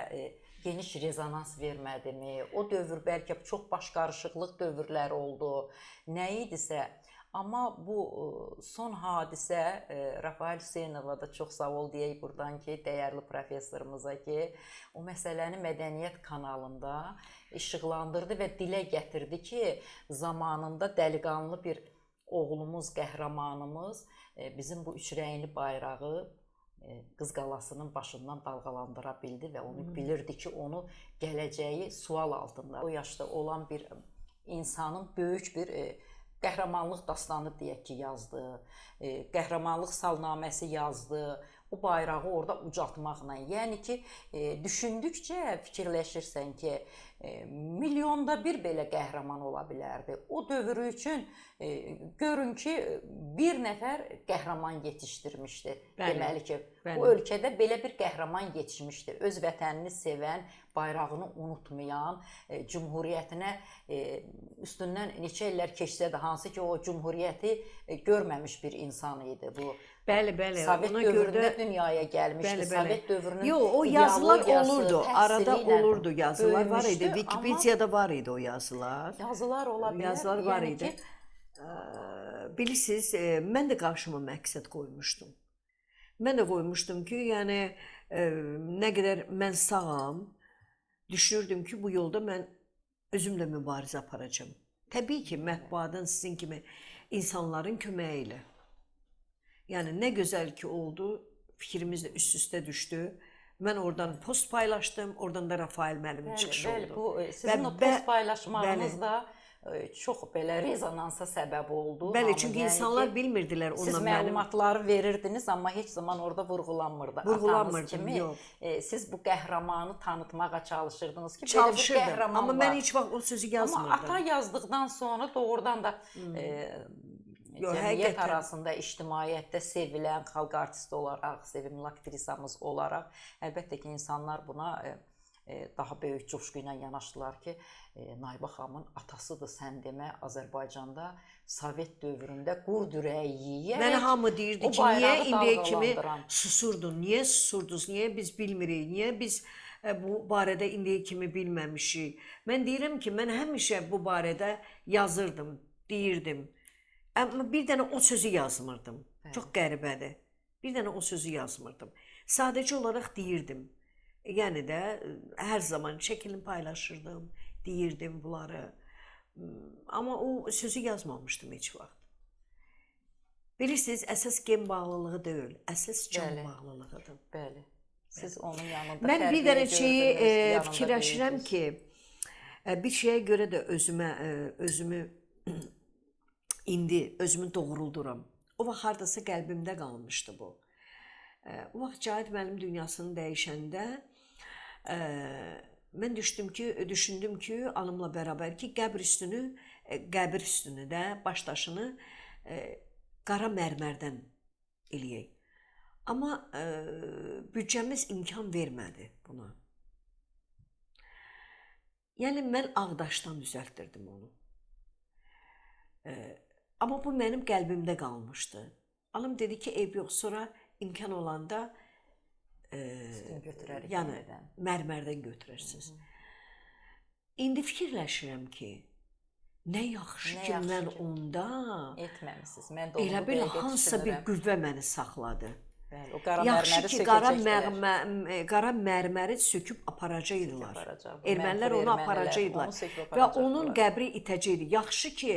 geniş rezonans vermədimi, o dövr bəlkə çox başqarışıqlıq dövrləri oldu, nə idisə. Amma bu son hadisə, Rafael Hüseynova da çox sağ ol deyək buradan ki, dəyərli professorumuza ki, o məsələni Mədəniyyət kanalında işıqlandırdı və dilə gətirdi ki, zamanında dəliqanlı bir oğlumuz, qəhrəmanımız bizim bu üçrəyinli bayrağı Qız Qalasının başından dalğalandıra bildi və onu bilirdi ki, onu gələcəyi sual altında. O yaşda olan bir insanın böyük bir qəhrəmanlıq dastanı deyək ki, yazdı, qəhrəmanlıq salnaməsi yazdı, o bayrağı orada ucaltmaqla. Yəni ki, düşündükcə fikirləşirsən ki, milyonda bir belə qəhrəman ola bilərdi. O dövrü üçün görün ki, bir nəfər qəhrəman yetişdirmişdi. Deməli ki, bu ölkədə belə bir qəhrəman yetişmişdi. Öz vətənini sevən, bayrağını unutmayan, cümhuriyyətinə üstündən neçə illər keçsə də, hansı ki, o cümhuriyyəti görməmiş bir insan idi bu. Bəli, bəli. Sovet dövründə dünyaya gəlmişdi. Sovet dövrünün yox, o yazılar olurdu. Arada olurdu yazılar var idi. Wikipediyada var idi o yazılar. Yazılar ola bilər. Yazılar var idi. Bilirsiniz, mən də qarşıma məqsəd qoymuşdum. Mən də qoymuşdum ki, yəni nə qədər mən sağam, düşünürdüm ki, bu yolda mən özümlə mübarizə aparacağam. Təbii ki, mətbuatın sizin kimi insanların köməyi ilə. Yəni nə gözəl ki oldu, fikrimiz də üst-üstə düşdü. Mən oradan post paylaşdım, oradan da Rafael müəllimin çıxışı oldu. Bəli, sizin o post paylaşmağınız da çox belə rezonansa səbəb oldu. Bəli, Hamı, çünki yəni insanlar ki, bilmirdilər siz ondan mənim məlumatları verirdiniz, amma heç zaman orada vurğulanmırdı. Atanız vurğulanmırdım, kimi yox. siz bu qəhrəmanı tanıtmağa çalışırdınız ki, belə bir Çalışırdım, qəhrəman amma var. mən heç vaxt o sözü yazmırdım. Amma ata yazdıqdan sonra doğrudan da Yox, cəmiyyət həqiqətən. arasında, ictimaiyyətdə sevilən xalq artisti olaraq, sevimli aktrisamız olaraq, əlbəttə ki, insanlar buna daha böyük coşqu ilə yanaşdılar ki, Naibə xanımın atasıdır sən demə, Azərbaycanda Sovet dövründə qurd ürəyi yeyərək Mənə hamı deyirdi o ki, niyə bayrağı indiyə kimi dalğalandıran. susurdun, niyə susurdunuz, niyə biz bilmirik, niyə biz bu barədə indiyə kimi bilməmişik. Mən deyirəm ki, mən həmişə bu barədə yazırdım, deyirdim. Amma bir dənə o sözü yazmırdım. Çox qəribədir. Bir dənə o sözü yazmırdım. Sadəcə olaraq deyirdim. Yəni də hər zaman şəklini paylaşırdım, deyirdim bunları. Amma o sözü yazmamışdım heç vaxt. Bilirsiniz, əsas gen bağlılığı deyil, əsas can bağlılığıdır. Bəli. Siz onun yanında Mən bir dənə şeyi fikirləşirəm ki, bir şeyə görə də özümü indi özümü doğrulduram. O vaxt hardasa qəlbimdə qalmışdı bu. O vaxt Cahit müəllim dünyasını dəyişəndə mən düşündüm ki, anamla bərabər ki, qəbr üstünü də baş daşını qara mərmərdən eləyək. Amma büdcəmiz imkan vermədi buna. Yəni mən ağdaşdan düzəltdirdim onu. Amma bu mənim qəlbimdə qalmışdı. Anam dedi ki, eyb yox, sonra imkan olanda yəni mərmərdən götürərsiniz. İndi fikirləşirəm ki, nə yaxşı ki, mən onda etməmisiniz. Elə bil hansısa bir qüvvə məni saxladı. Bəli, o qara yaxşı mərməri ki, qara mərməri söküb aparacaqdılar. Ermənilər onu aparacaqdılar və onun qəbri itəcəkdi. Yaxşı ki,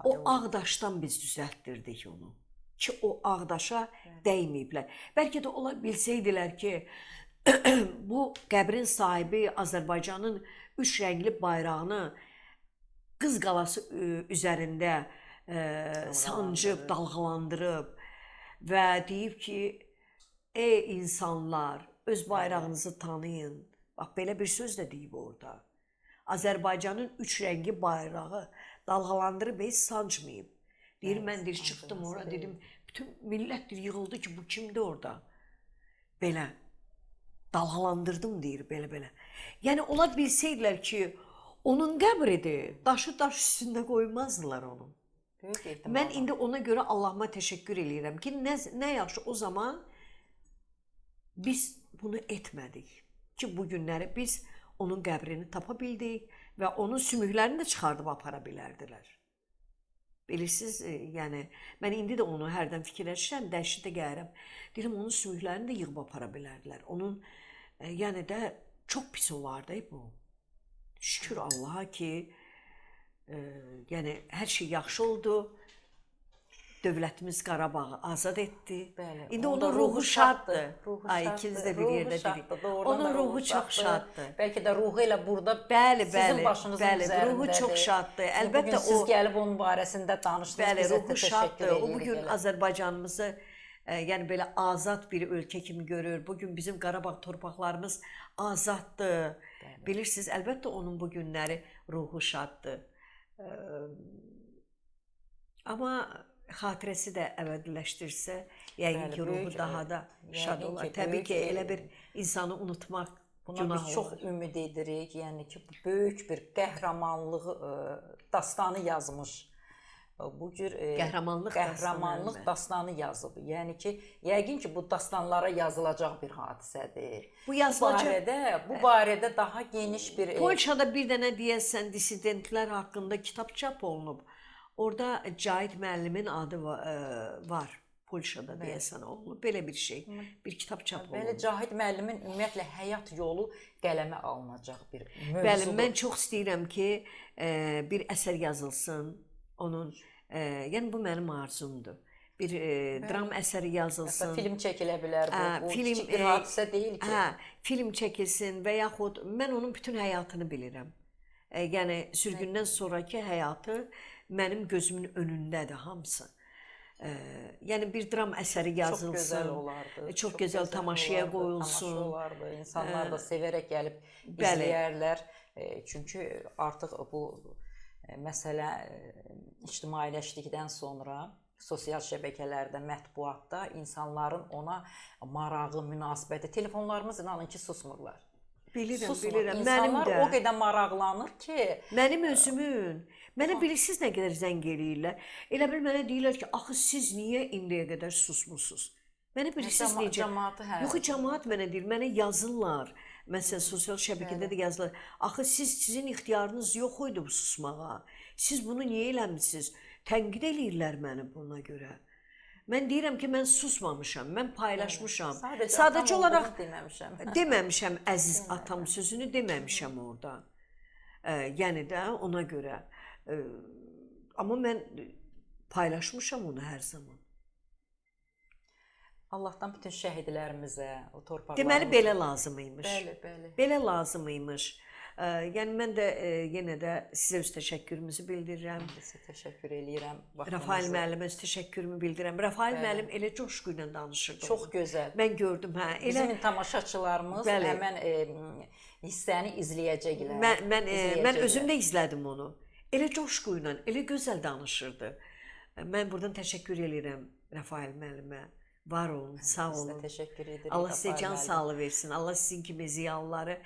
o ağdaşdan biz düzəltdirdik onu. Ki, o ağdaşa dəyməyiblər. Bəlkə də ola bilsəydilər ki, bu qəbrin sahibi Azərbaycanın 3 rəngli bayrağını Qız Qalası üzərində sancıb, dalğalandırıb və deyib ki, ey insanlar, öz bayrağınızı tanıyın. Bax, belə bir söz də deyib orada. Azərbaycanın 3 rəngi bayrağı dalğalandırıb, heç sancmayıb. Deyir, mən çıxdım ora, dedim, bütün millət yığıldı ki, bu kimdir orada? Belə, dalğalandırdım, deyir, belə-belə. Yəni, ola bilsəydilər ki, onun qəbridir, daşı daş üstündə qoymazdılar onu. Mən indi ona görə Allahıma təşəkkür edirəm ki, nə yaxşı o zaman biz bunu etmədik. Ki, bu günləri biz onun qəbrini tapa bildik və onun sümüklərini də çıxardıb apara bilərdilər. Bilirsiniz, yəni, mən indi də onu hərdən fikirləşirəm, dəhşətə gəlirəm. Deyirəm, onun sümüklərini də yığıb apara bilərdilər. Onun, yəni də, çox pis olardı bu. Şükür Allaha ki, yəni, hər şey yaxşı oldu. Dövlətimiz Qarabağı azad etdi. İndi onun ruhu şaddır. Ay, ikiniz də bir yerdə dedik. Onun ruhu çox şaddır. Bəlkə də ruhu elə burada sizin başınızın üzərindədir. Ruhu çox şaddır. Əlbəttə o... Siz gəlib onun barəsində danışdınız. Bəli, ruhu şaddır. O bugün Azərbaycanımızı yəni belə azad bir ölkə kimi görür. Bugün bizim Qarabağ torpaqlarımız azaddır. Bilirsiniz, əlbəttə onun bu günləri ruhu şaddır. Amma xatirəsi də əbədiləşdirsə, yəqin ki, ruhu daha da şad olar. Təbii ki, elə bir insanı unutmaq günah olar. Buna biz çox ümid edirik. Yəni ki, böyük bir qəhrəmanlıq dastanı yazmış. Bu cür qəhrəmanlıq dastanı yazıb. Yəni ki, yəqin ki, bu dastanlara yazılacaq bir hadisədir. Bu barədə daha geniş bir... Polşada bir dənə deyəsən dissidentlər haqqında kitab çap olunub. Orada Cahit müəllimin adı var. Polşada deyəsən olunub. Belə bir şey. Bir kitab çap olunub. Belə Cahit müəllimin ümumiyyətlə həyat yolu qələmə alınacaq bir mövzudur. Bəli, mən çox istəyirəm ki, bir əsər yazılsın. Onun, yəni bu mənim arzumdur. Bir dram əsəri yazılsın. Film çəkilə bilər bu. Bu kiçik bir hadisə deyil ki. Film çəkilsin və yaxud mən onun bütün həyatını bilirəm. Yəni sürgündən sonrakı həyatı mənim gözümün önündədir hamısı. Yəni bir dram əsəri yazılsın. Çox gözəl olardı. Çox gözəl tamaşaya olardı, qoyulsun. Tamaşa olardı. İnsanlar da sevərək gəlib Bəli. izləyərlər. Çünki artıq bu məsələ ictimailəşdikdən sonra sosial şəbəkələrdə, mətbuatda insanların ona marağı, münasibəti, telefonlarımız inanın ki, susmurlar. Bilirəm, Susmur. bilirəm. İnsanlar Mənim də. o qədər maraqlanır ki, Mənim özümün. Mənə bilirsiniz nə qədər zəng eləyirlər. Elə bil mənə deyirlər ki, axı siz niyə indiyə qədər susmusunuz? Mənə bilirsiniz necə? Cəmaatı hə. Yox, cəmaat mənə deyir, mənə yazırlar. Məsələn, sosial şəbəkədə də yazırlar. Axı sizin ixtiyarınız yox idi bu susmağa. Siz bunu niyə eləmisiniz? Tənqid eləyirlər məni buna görə. Mən deyirəm ki, mən susmamışam, mən paylaşmışam. Sadəcə olaraq deməmişəm əziz atam sözünü deməmişəm orada. Yəni də ona görə. Amma mən paylaşmışam onu hər zaman. Allahdan bütün şəhidlərimizə, o torpaqlarımıza. Deməli belə lazım imiş. Bəli, bəli. Belə lazım imiş. Yəni mən də yenə də sizə öz təşəkkürümüzü bildirirəm. Sizə təşəkkür eləyirəm. Rafael müəllimə öz təşəkkürümü bildirirəm. Rafael müəllim elə coşqu ilə danışırdı. Çox gözəl. Mən gördüm, hə. Elə bizim tamaşaçılarımız həmin hissəni izləyəcəklər. Mən özüm də izlədim onu. Elə coşqu ilə, elə gözəl danışırdı. Mən buradan təşəkkür eləyirəm Rafael müəllimə. Var olun, sağ olun. Sizə təşəkkür edirəm. Allah sizə can sağlığı versin. Allah sizin kimi ziyalıları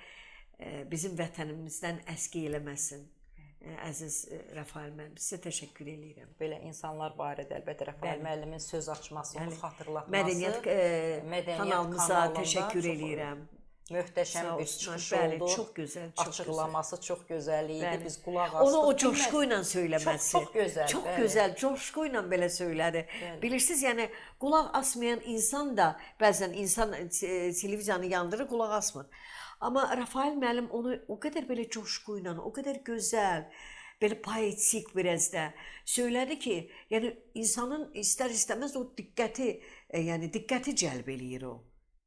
bizim vətənimizdən əski eləməsin. Əziz Rafael müəllim, sizə təşəkkür eləyirəm. Belə insanlar barədə əlbəttə Rafael müəllimin söz açması, onu xatırlatması. Mədəniyyət kanalımıza təşəkkür eləyirəm. Möhtəşəm bir çıxış bəli, oldu. Çox gözəl, çox açıqlaması çox gözəl idi. Bəli. Biz qulaq asdıq. Onu o coşqu ilə söyləməsi. Çox gözəl. Çox gözəl, coşqu ilə belə söylədi. Bilirsiniz, yəni qulaq asmayan insan da bəzən insan televiziyanı yandırır, qulaq asmır. Amma Rafael müəllim onu o qədər belə coşqu ilə, o qədər gözəl, belə poetik biraz da söylədi ki, yəni insanın istər-istəməz o diqqəti, yəni diqqəti cəlb eləyir o.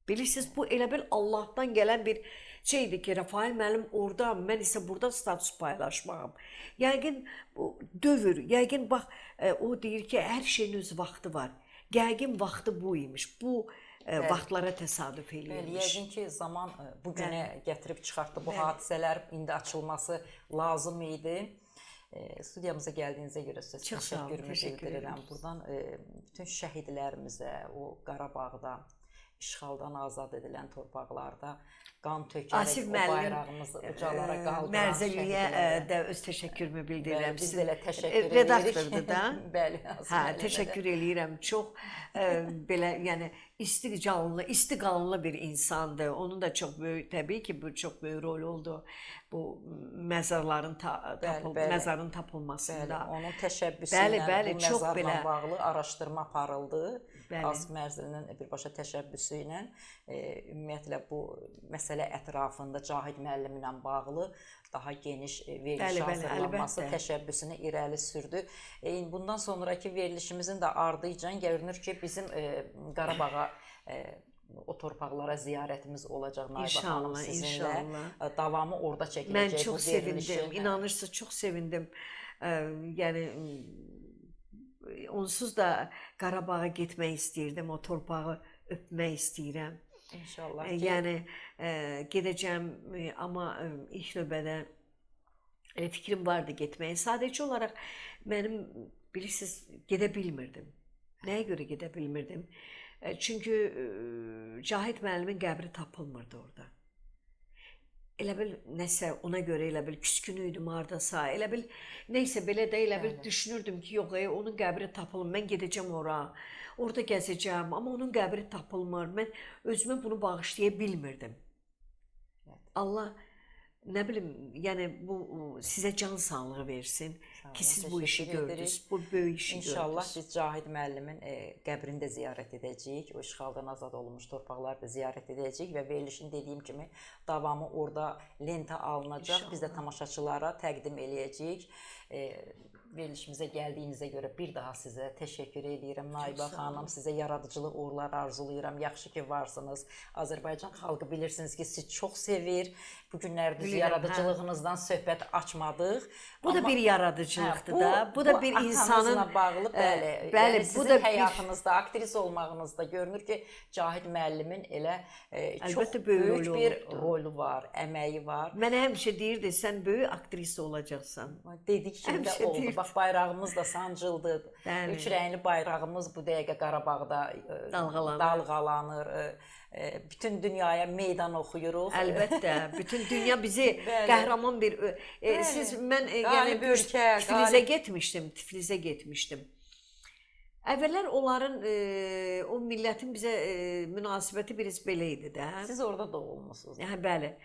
Bilirsiniz, bu elə bil Allahdan gələn bir şeydir ki, Rafael müəllim orada, mən isə burada status paylaşmağım. Yəqin bu dövr, yəqin bax, o deyir ki, hər şeyin öz vaxtı var. Yəqin vaxtı bu imiş, bu vaxtlara təsadüf eləyirmiş. Yəqin ki, zaman bu günə gətirib çıxartdı. Bu hadisələr indi açılması lazım idi. Studiyamıza gəldiyinizə görə sizə təşəkkürümü bildirirəm. Buradan bütün şəhidlərimizə, o Qarabağda, işğaldan azad edilən torpaqlarda qan tökərək o bayrağımızı ucalara qaldıran Mərzəliyə də öz təşəkkürümü bildirirəm. Biz də elə təşəkkür edirik. Redaktordur da. Bəli. Hə, təşəkkür eləyirəm. Çox belə, yəni isti qanlı bir insandır. Onun da çox böyük, təbii ki, bu çox böyük rol oldu bu məzarların məzarın tapılmasında. Bəli, onun təşəbbüsü ilə bu məzarla bağlı araşdırma aparıldı. Az Mərzəlinin birbaşa təşəbbüsü ilə ümumiyyətlə bu məsələ ətrafında Cahid müəllim ilə bağlı daha geniş veriliş hazırlanması təşəbbüsünü irəli sürdü. Bundan sonraki verilişimizin də ardıcan görünür ki, bizim Qarabağa o torpaqlara ziyarətimiz olacaq Naibə xanım sizinlə. Davamı orada çəkiləcək bu verilişin. Mən çox sevindim, inanırsınız, çox sevindim. Yəni onsuz da Qarabağa getmək istəyirdim, o torpağı öpmək istəyirəm. İnşallah. Yəni gedəcəm, amma ilk növbədə fikrim vardı getməyə. Sadəcə olaraq mənim bilirsiniz gedə bilmirdim. Nəyə görə gedə bilmirdim? Çünki Cahid müəllimin qəbri tapılmırdı orada. Elə bil nəsə ona görə elə bil küskün idim hardasa. Elə bil nəysə belə də elə bil düşünürdüm ki, yox, onun qəbri tapılır. Mən gedəcəm ora. Orada gəzəcəm, amma onun qəbri tapılmır. Mən özümə bunu bağışlaya bilmirdim. Allah nə bilim, yəni bu sizə can sağlığı versin. ki siz bu işi gördünüz, bu böyük işi İnşallah gördünüz. biz Cahid müəllimin qəbrini də ziyarət edəcəyik. O işğaldan azad olunmuş torpaqları da ziyarət edəcəyik və verilişin dediyim kimi davamı orada lenta alınacaq. İnşallah. Biz də tamaşaçılara təqdim eləyəcəyik. Verilişimizə gəldiyinizə görə bir daha sizə təşəkkür edirəm. Naibə xanım, sizə yaradıcılıq uğurlar arzulayıram. Yaxşı ki varsınız. Azərbaycan xalqı bilirsiniz ki, sizi çox sevir. Bu günlərdə yaradıcılığınızdan söhbət açmadıq. Bu da bir yaradıcılıqdır da. Bu da bir insanın bağlı, bəli. Bəli, Yəni, bu sizin da həyatınızda, aktris olmağınızda görünür ki, Cahid müəllimin elə çox Əlbəttə, böyük bir rolu var, əməyi var. Mənə həmişə deyirdi, sən böyük aktrisa olacaqsan. Dedik kimi də oldu. Bax, bayrağımız da sancıldı. Bəli. Üç rəngli bayrağımız bu dəqiqə Qarabağda dalğalanır. Bütün dünyaya meydan oxuyuruq. Əlbəttə, bütün dünya bizi qəhrəman bir siz mən yəni Tiflisə getmişdim. Əvvəllər onların o millətin bizə münasibəti biraz belə idi də. Siz orada doğulmusunuz. Hə, bəli.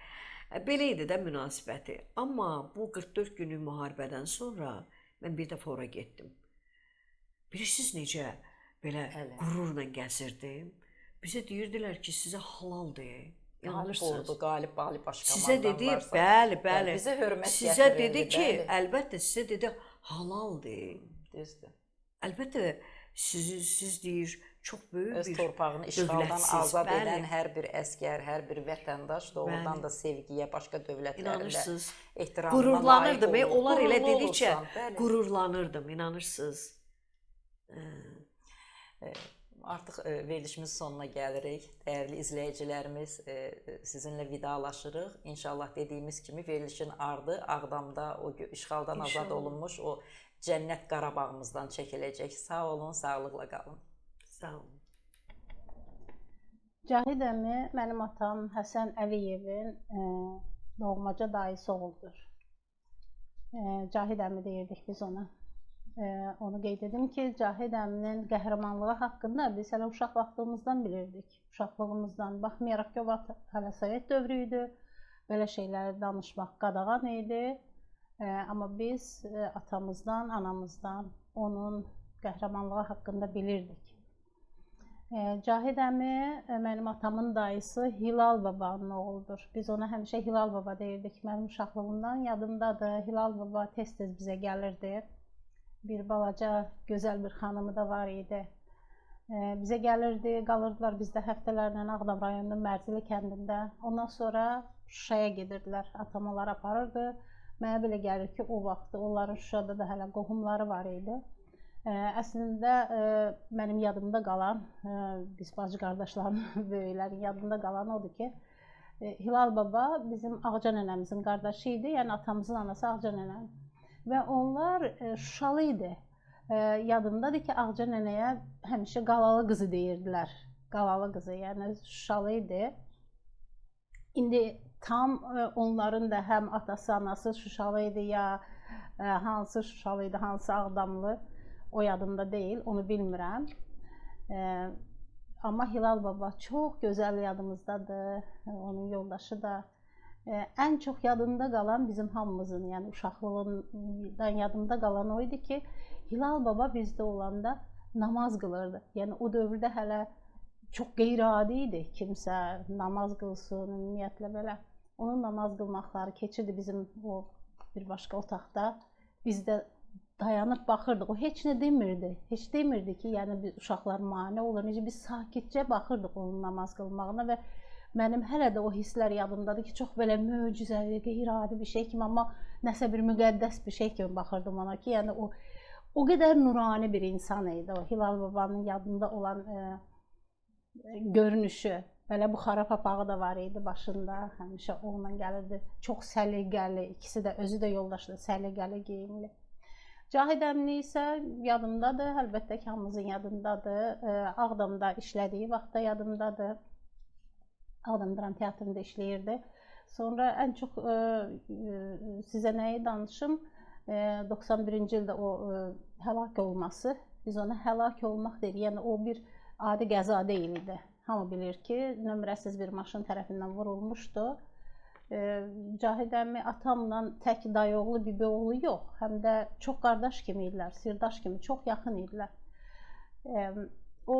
Belə idi də münasibəti. Amma bu 44 günlük müharibədən sonra mən bir dəfə ora getdim. Bilirsiniz necə belə qürurla gəzirdim. Bizə deyirdilər ki, sizə halaldır. İnanırsınız. Qalib başqamandan sizə dedi, varsa. bəli. Bizə hörmət sizə dedi ki, əlbəttə sizə dedi halaldır. Düzdür. Əlbəttə siz deyir çox böyük öz bir torpağını işğaldan azad edən hər bir əskər, hər bir vətəndaş doğrudan da sevgiyə, başqa dövlətlərlə ehtiramına qürurlanırdım. layiq olur. Onlar elə dedikcə qürurlanırdım, inanırsınız. Artıq verilişimizin sonuna gəlirik. Dəyərli izləyicilərimiz, sizinlə vidalaşırıq. İnşallah dediyimiz kimi verilişin ardı Ağdamda o işğaldan azad olunmuş o cənnət Qarabağımızdan çəkiləcək. Sağ olun, sağlıqla qalın. Sağ olun. Cahid əmi mənim atam Həsən Əliyevin doğmaca dayısı oğludur. Cahid əmi deyirdik biz ona. Onu qeyd edim ki, Cahid əminin qəhrəmanlığı haqqında biz hələ uşaq vaxtımızdan bilirdik. Uşaqlığımızdan baxmayaraq ki, o vaxt hələ Sovet dövrü idi. Belə şeyləri danışmaq qadağan idi. Amma biz atamızdan, anamızdan onun qəhrəmanlığı haqqında bilirdik. Cahid əmi mənim atamın dayısı Hilal babanın oğludur. Biz ona həmişə Hilal baba deyirdik. Mənim uşaqlığımdan yadımdadır. Hilal baba tez-tez bizə gəlirdi. Bir balaca, gözəl bir xanımı da var idi. Bizə gəlirdi, qalırdılar bizdə həftələrlə Ağdam rayonunun Mərzili kəndində. Ondan sonra Şuşaya gedirdilər, atam onları aparırdı. Mənə belə gəlir ki, o vaxtı onların Şuşada da hələ qohumları var idi. Əslində, mənim yadımda qalan, biz bacı qardaşların, böyüklərin yadında qalan odur ki, Hilal baba bizim Ağca nənəmizin qardaşı idi, yəni atamızın anası Ağca nənəm. Və onlar Şuşalı idi. Yadımdadır ki, Ağca nənəyə həmişə qalalı qızı deyirdilər. Qalalı qızı, yəni Şuşalı idi. İndi tam onların da həm atası, anası Şuşalı idi ya hansı Şuşalı idi, hansı Ağdamlı o yadımda deyil, onu bilmirəm. Amma Hilal baba çox gözəl yadımızdadır, onun yoldaşı da. Ən çox yadımda qalan bizim hamımızın, yəni uşaqlığından yadımda qalan o idi ki, Hilal baba bizdə olanda namaz qılırdı. Yəni o dövrdə hələ çox qeyri-adi idi kimsə namaz qılsın, ümumiyyətlə belə. Onun namaz qılmaqları keçirdi bizim o bir başqa otaqda. Biz də dayanıb baxırdıq. O heç nə demirdi. Heç demirdi ki, yəni biz uşaqlar mane olur. Necə biz sakitcə baxırdıq onun namaz qılmağına və mənim hələ də o hisslər yadımdadır ki, çox belə möcüzəvi, qeyri-adi bir şey kimi, amma nəsə bir müqəddəs bir şey kimi baxırdım ona ki, yəni o qədər nurani bir insan idi o Hilal babanın yadında olan görünüşü. Belə buxara papağı da var idi başında, həmişə onunla gəlirdi. Çox səliqəli, ikisi də özü də yoldaşdır, səliqəli geyimli. Cahid əmini isə yadımdadır, əlbəttə ki, hamımızın yadındadır. Ağdamda işlədiyi vaxtda yadımdadır. Ağdam Dram Teatrında işləyirdi. Sonra ən çox sizə nəyi danışım? 91-ci ildə o həlak olması, biz ona həlak olmaq deyirik, yəni o bir adi qəza deyildi. Hamı bilir ki, nömrəsiz bir maşın tərəfindən vurulmuşdu Cahid əmi atamla tək dayı oğlu, bibi oğlu yox, həm də çox qardaş kimi idilər, sirdaş kimi çox yaxın idilər. O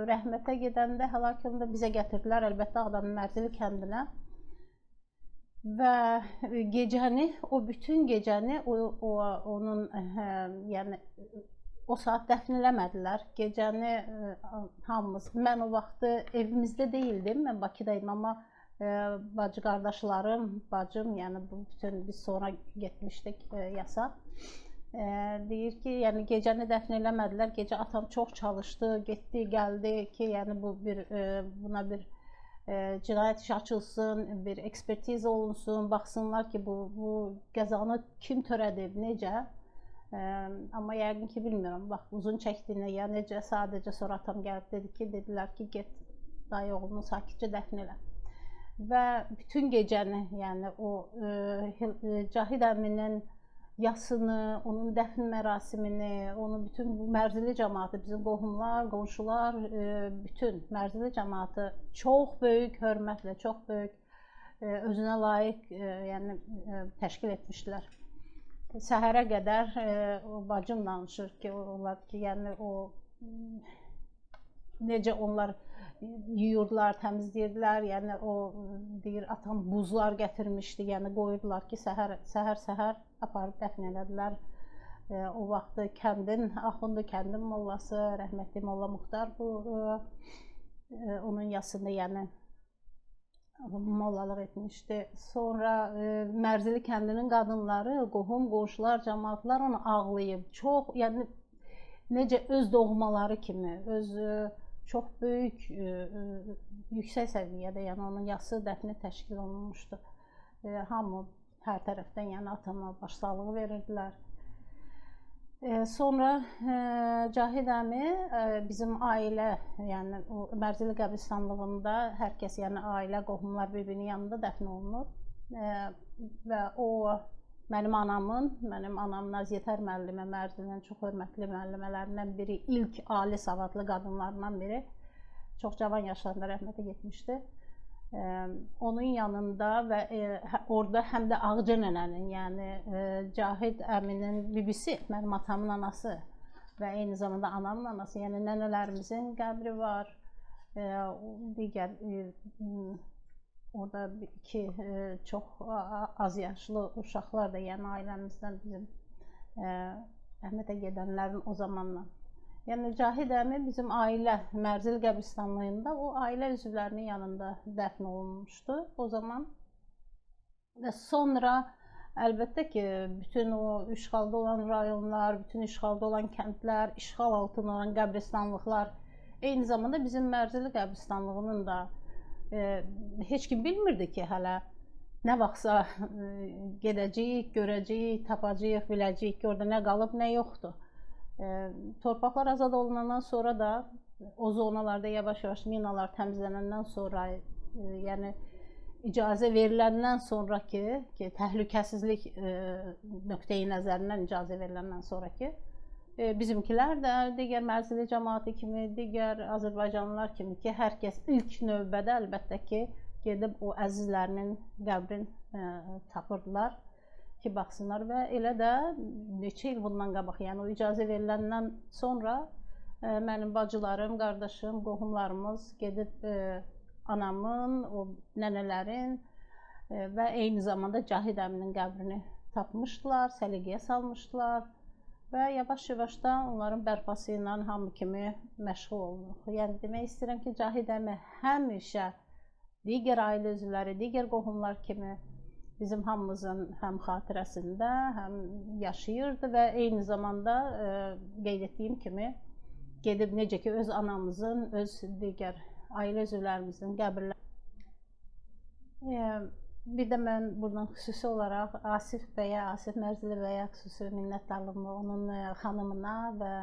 rəhmətə gedəndə, həlak olanda bizə gətirdilər, əlbəttə Ağdamın Mərzili kəndinə. Və gecəni, o bütün gecəni onun, yəni o saat dəfn eləmədilər. Gecəni hamımız, mən o vaxtı evimizdə deyildim, mən Bakıdaydım, amma bacı qardaşlarım, bacım, yəni bütün biz sonra getmişdik yasa. Deyir ki, yəni gecəni dəfn eləmədilər. Gecə atam çox çalışdı, getdi, gəldi ki, yəni buna bir cinayət işi açılsın, bir ekspertiz olunsun, baxsınlar ki, bu qəzanı kim törədib, necə. Amma yəqin ki, bilmirəm, bax, uzun çəkdiyinə, ya necə, sadəcə sonra atam gəlib dedi ki, dedilər ki, get dayı oğlunu sakitcə dəfn elə. Və bütün gecəni, yəni o Cahid əminin yasını, onun dəfn mərasimini, onun bütün bu Mərzili cəmaatı, bizim qohumlar, qonşular, bütün Mərzili cəmaatı çox böyük hörmətlə, çox böyük özünə layiq yəni təşkil etmişdilər. Səhərə qədər bacım danışır ki, onlar ki, yəni o necə onlar yuyurdular, təmizləyirdilər, yəni o deyir atam buzlar gətirmişdi, yəni qoyurdular ki, səhər aparıb dəfn elədilər. O vaxtı kəndin axundu, kəndin mollası, rəhmətli Molla Muxtar onun yasında yəni mollalıq etmişdi. Sonra Mərzili kəndinin qadınları, qohum, qonşular, cəmaatlar onu ağlayıb, çox, yəni necə öz doğmaları kimi, öz çox böyük, yüksək səviyyədə, yəni onun yası, dəfni təşkil olunmuşdu. Hamı hər tərəfdən, yəni atama başsağlığı verirdilər. Sonra Cahid əmi bizim ailə, yəni Mərzili qəbristanlığında hər kəs, yəni ailə, qohumlar bir-birinin yanında dəfn olunur. Və o mənim anam Naziyətər müəllimə, Mərzilinin çox hörmətli müəllimələrindən biri, ilk ali savadlı qadınlarından biri. Çox cavan yaşlarında rəhmətə getmişdi. Onun yanında və orada həm də Ağca nənənin, yəni Cahid əminin bibisi, mənim atamın anası və eyni zamanda anamın anası, yəni nənələrimizin qəbri var. Digər orada iki çox az yaşlı uşaqlar da, yəni ailəmizdən bizim rəhmətə gedənlərin o zamandan. Yəni Cahid əmi bizim ailə Mərzili qəbristanlığında o ailə üzvlərinin yanında dəfn olunmuşdu o zaman. Və sonra əlbəttə ki, bütün o işğalda olan rayonlar, bütün işğalda olan kəndlər, işğal altında olan qəbristanlıqlar, eyni zamanda bizim Mərzili qəbristanlığının da heç kim bilmirdi ki, hələ nə vaxtsa gedəcəyik, görəcəyik, tapacağıq, biləcəyik ki, orada nə qalıb, nə yoxdur. Torpaqlar azad olunandan sonra da o zonalarda yavaş-yavaş minalar təmizlənəndən sonra, yəni icazə veriləndən sonraki ki, təhlükəsizlik nöqteyi nəzərindən icazə veriləndən sonraki bizimkilər də digər Mərzili cəmaatı kimi, digər Azərbaycanlılar kimi ki, hər kəs ilk növbədə əlbəttə ki, gedib o əzizlərinin qəbrini tapırdılar ki, baxsınlar və elə də neçə il bundan qabaq, yəni o icazə veriləndən sonra mənim bacılarım, qardaşım, qohumlarımız gedib anamın, o nənələrin və eyni zamanda Cahid əminin qəbrini tapmışdılar, səliqəyə salmışdılar və yavaş-yavaş da onların bərpası ilə hamı kimi məşğul olunur. Yəni demək istəyirəm ki, Cahid əmi həmişə digər ailə üzvləri, digər qohumlar kimi bizim hamımızın həm xatirəsində, həm yaşayırdı və eyni zamanda qeyd etdiyim kimi gedib necə ki, öz anamızın, öz digər ailə üzvlərimizin qəbirləri. Bir də mən buradan xüsusi olaraq Asif bəyə, Asif Mərzili bəyə xüsusi minnətdarlığımı onun xanımına və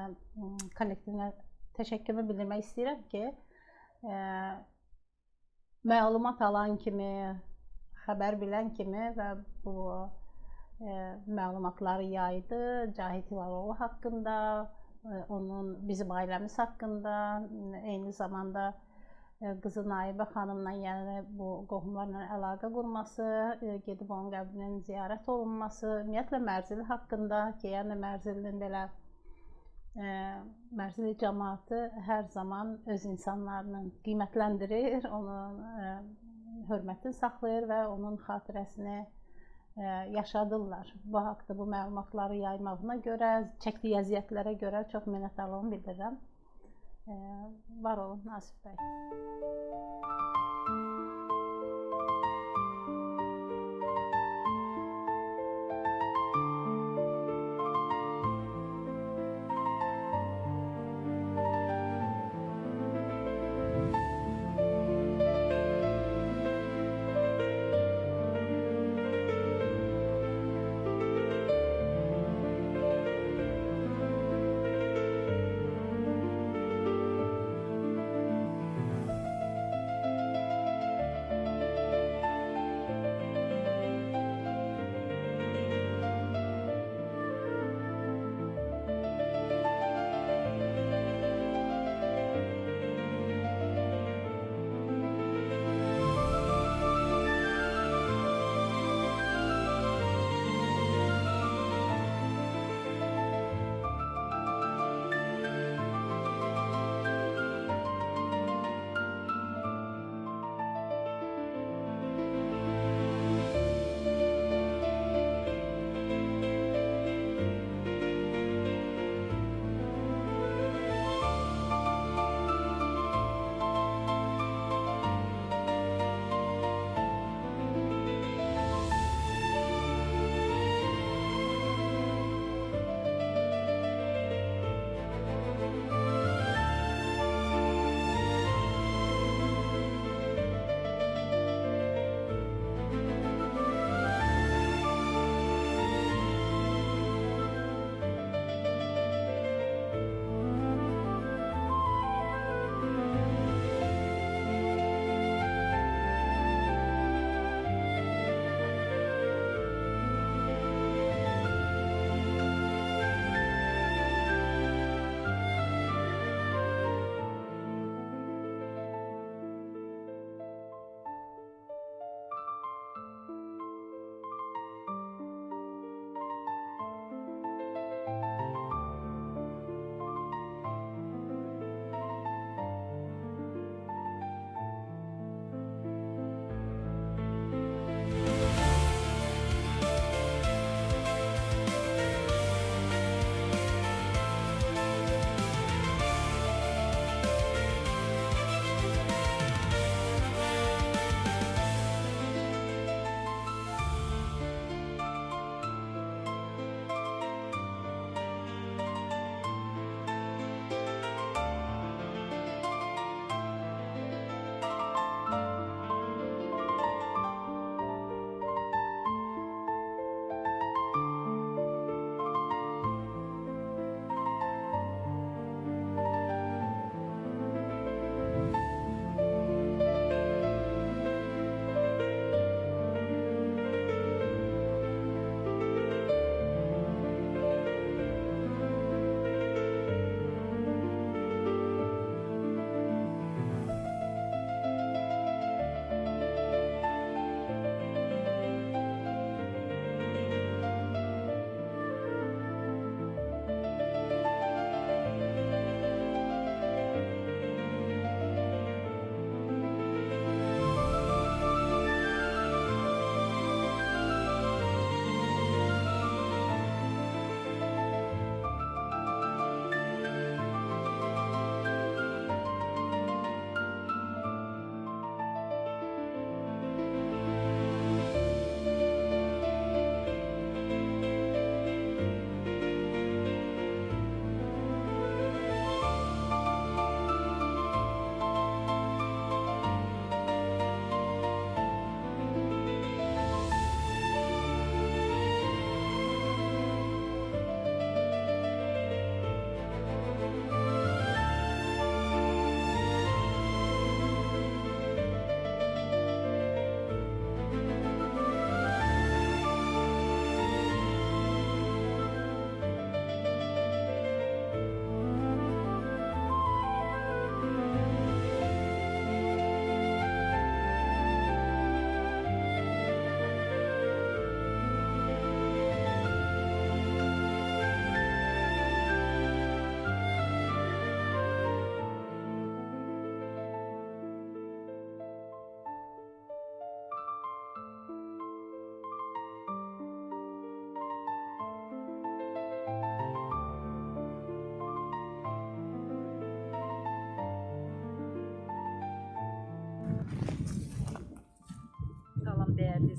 kollektivinə təşəkkürümü bildirmək istəyirəm ki, məlumat alan kimi, xəbər bilən kimi və bu məlumatları yaydı Cahid Hilaloğlu haqqında, onun bizim ailəmiz haqqında, eyni zamanda qızı Naibə xanımla, yəni bu qohumlarla əlaqə qurması, gedib onun qəbrinin ziyarət olunması, ümumiyyətlə Mərzili haqqında ki, yəni Mərzilinin belə Mərzili cəmaatı hər zaman öz insanlarını qiymətləndirir, onun hörmətini saxlayır və onun xatirəsini yaşadırlar. Bu haqda bu məlumatları yaymağına görə, çəkdiyi əziyyətlərə görə çox minnətdarlığımı bildirirəm. Var olun Nasif bəy.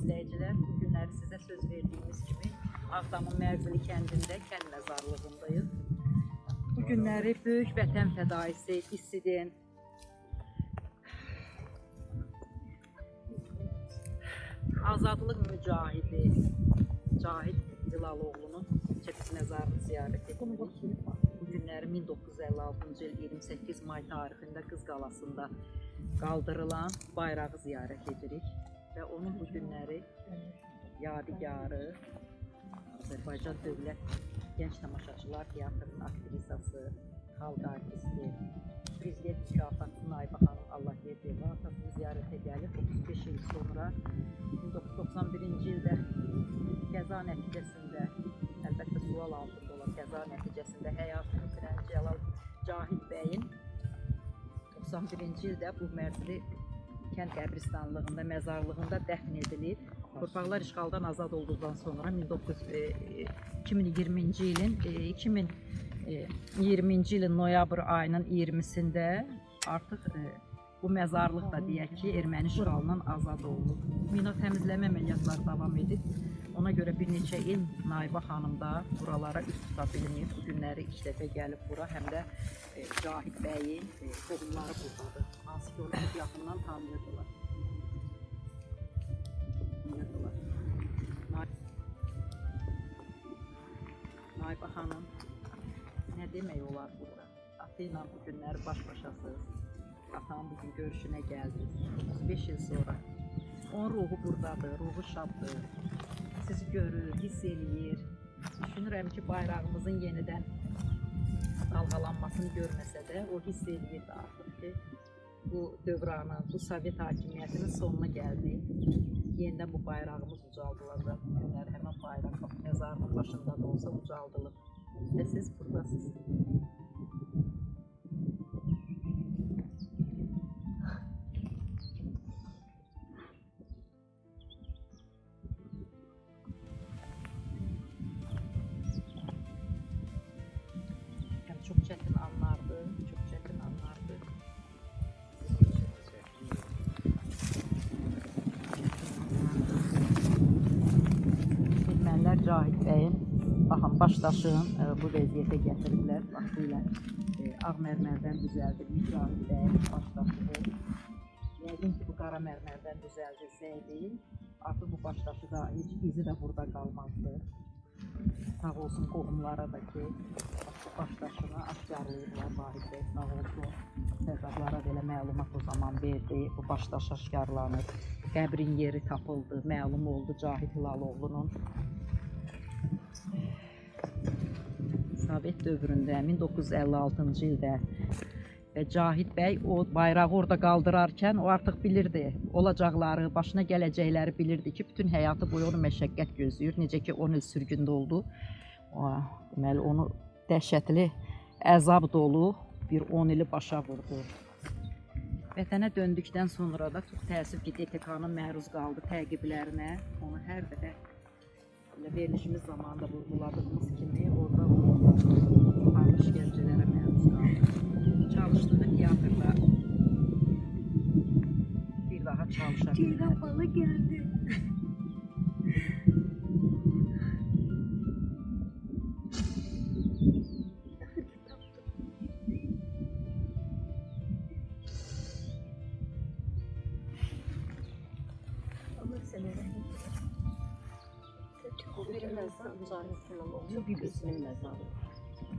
izləyicilər, bu günləri sizə söz verdiyimiz kimi Ağdamın Mərzili kəndində kənd məzarlığındayıq. Bu günləri böyük vətən fədaisi, dissident, azadlıq mücahidi Cahit Hilaloğlu'nun çəpiz məzarını ziyarət etdik. Bu günləri 1956-cı il 28 may tarixində Qız Qalasında qaldırılan bayrağı ziyarət edirik və onun bu günləri yadigarı Azərbaycan Dövlət Gənc Tamaşaçılar Teatrının aktrisası, xalq artisti, Prezident mükafatı Naibə xanım Allahverdiyeva atasını ziyarətə gəlib 35 il sonra 1991-ci ildə qəza nəticəsində, əlbəttə sual altında olan qəza nəticəsində həyatını itirən Cəlal Cahid bəyin 91-ci ildə bu Mərzili kənd qəbristanlığında, məzarlığında dəfn edilir. Torpaqlar işğaldan azad olduqdan sonra 2020-ci ilin noyabr ayının 20-sində artıq bu məzarlıq da deyək ki, erməni işğalından azad olundu. Mina təmizləmə əməliyyatları davam edib. Ona görə bir neçə il Naibə xanım da buralara üst tuta bilməyib. Bu günləri ilk dəfə gəlib bura, həm də Cahid bəyin qohumları buradadır. Hansı ki, onu yaxından tanıyırdılar. Naibə xanım, nə demək olar burada? Ata ilə bu günləri baş-başasız. Atanın bugün görüşünə gəldik. 35 il sonra. Onun ruhu buradadır, ruhu şaddır. Sizi görür, hiss eləyir. Düşünürəm ki, bayrağımızın yenidən dalğalanmasını görməsə də, o hiss eləyirdi artıq ki, bu dövranın, bu Sovet hakimiyyətinin sonuna gəldi. Yenidən bu bayrağımız ucaldılacaq. Bu günləri həmən bayraq məzarının başında da olsa ucaldılıb. Və siz buradasınız. Çox çətin anlardı, çox çətin anlardı. Ermənilər Cahid bəyin, baxın, başdaşın bu vəziyyətə gətiriblər. Vaxtilə ağ mərmərdən düzəldilmiş Cahid bəyin başdaşıdır. Yəqin ki, bu qara mərmərdən düzəldilsəydi, artıq bu başdaşı da heç izi də burada qalmazdı. Sağ olsun qohumlara da ki, başdaşını aşkarlayırlar, Vahid bəy sağ olsun. Təzadlara belə məlumat o zaman verdi, bu başdaş aşkarlanır. Qəbrin yeri tapıldı, məlum oldu Cahid Hilaloğlu'nun. Sovet dövründə 1956-cı ildə və Cahid bəy o bayrağı orada qaldırarkən o artıq bilirdi, olacaqları, başına gələcəkləri bilirdi ki, bütün həyatı boyu onu məşəqqət gözləyir. Necə ki, 10 il sürgündə oldu. Deməli, onu dəhşətli, əzab dolu bir 10 ili başa vurdu. Vətənə döndükdən sonra da çox təəssüf ki, DTK-nın məruz qaldı təqiblərinə. Onu hər dəfə verilişimiz zamanında vurguladığımız kimi orada ağır işgəncələrə məruz qaldı. Çalışdığı teatrda bir daha çalışa bilmədi. Ceylan balı gəldi.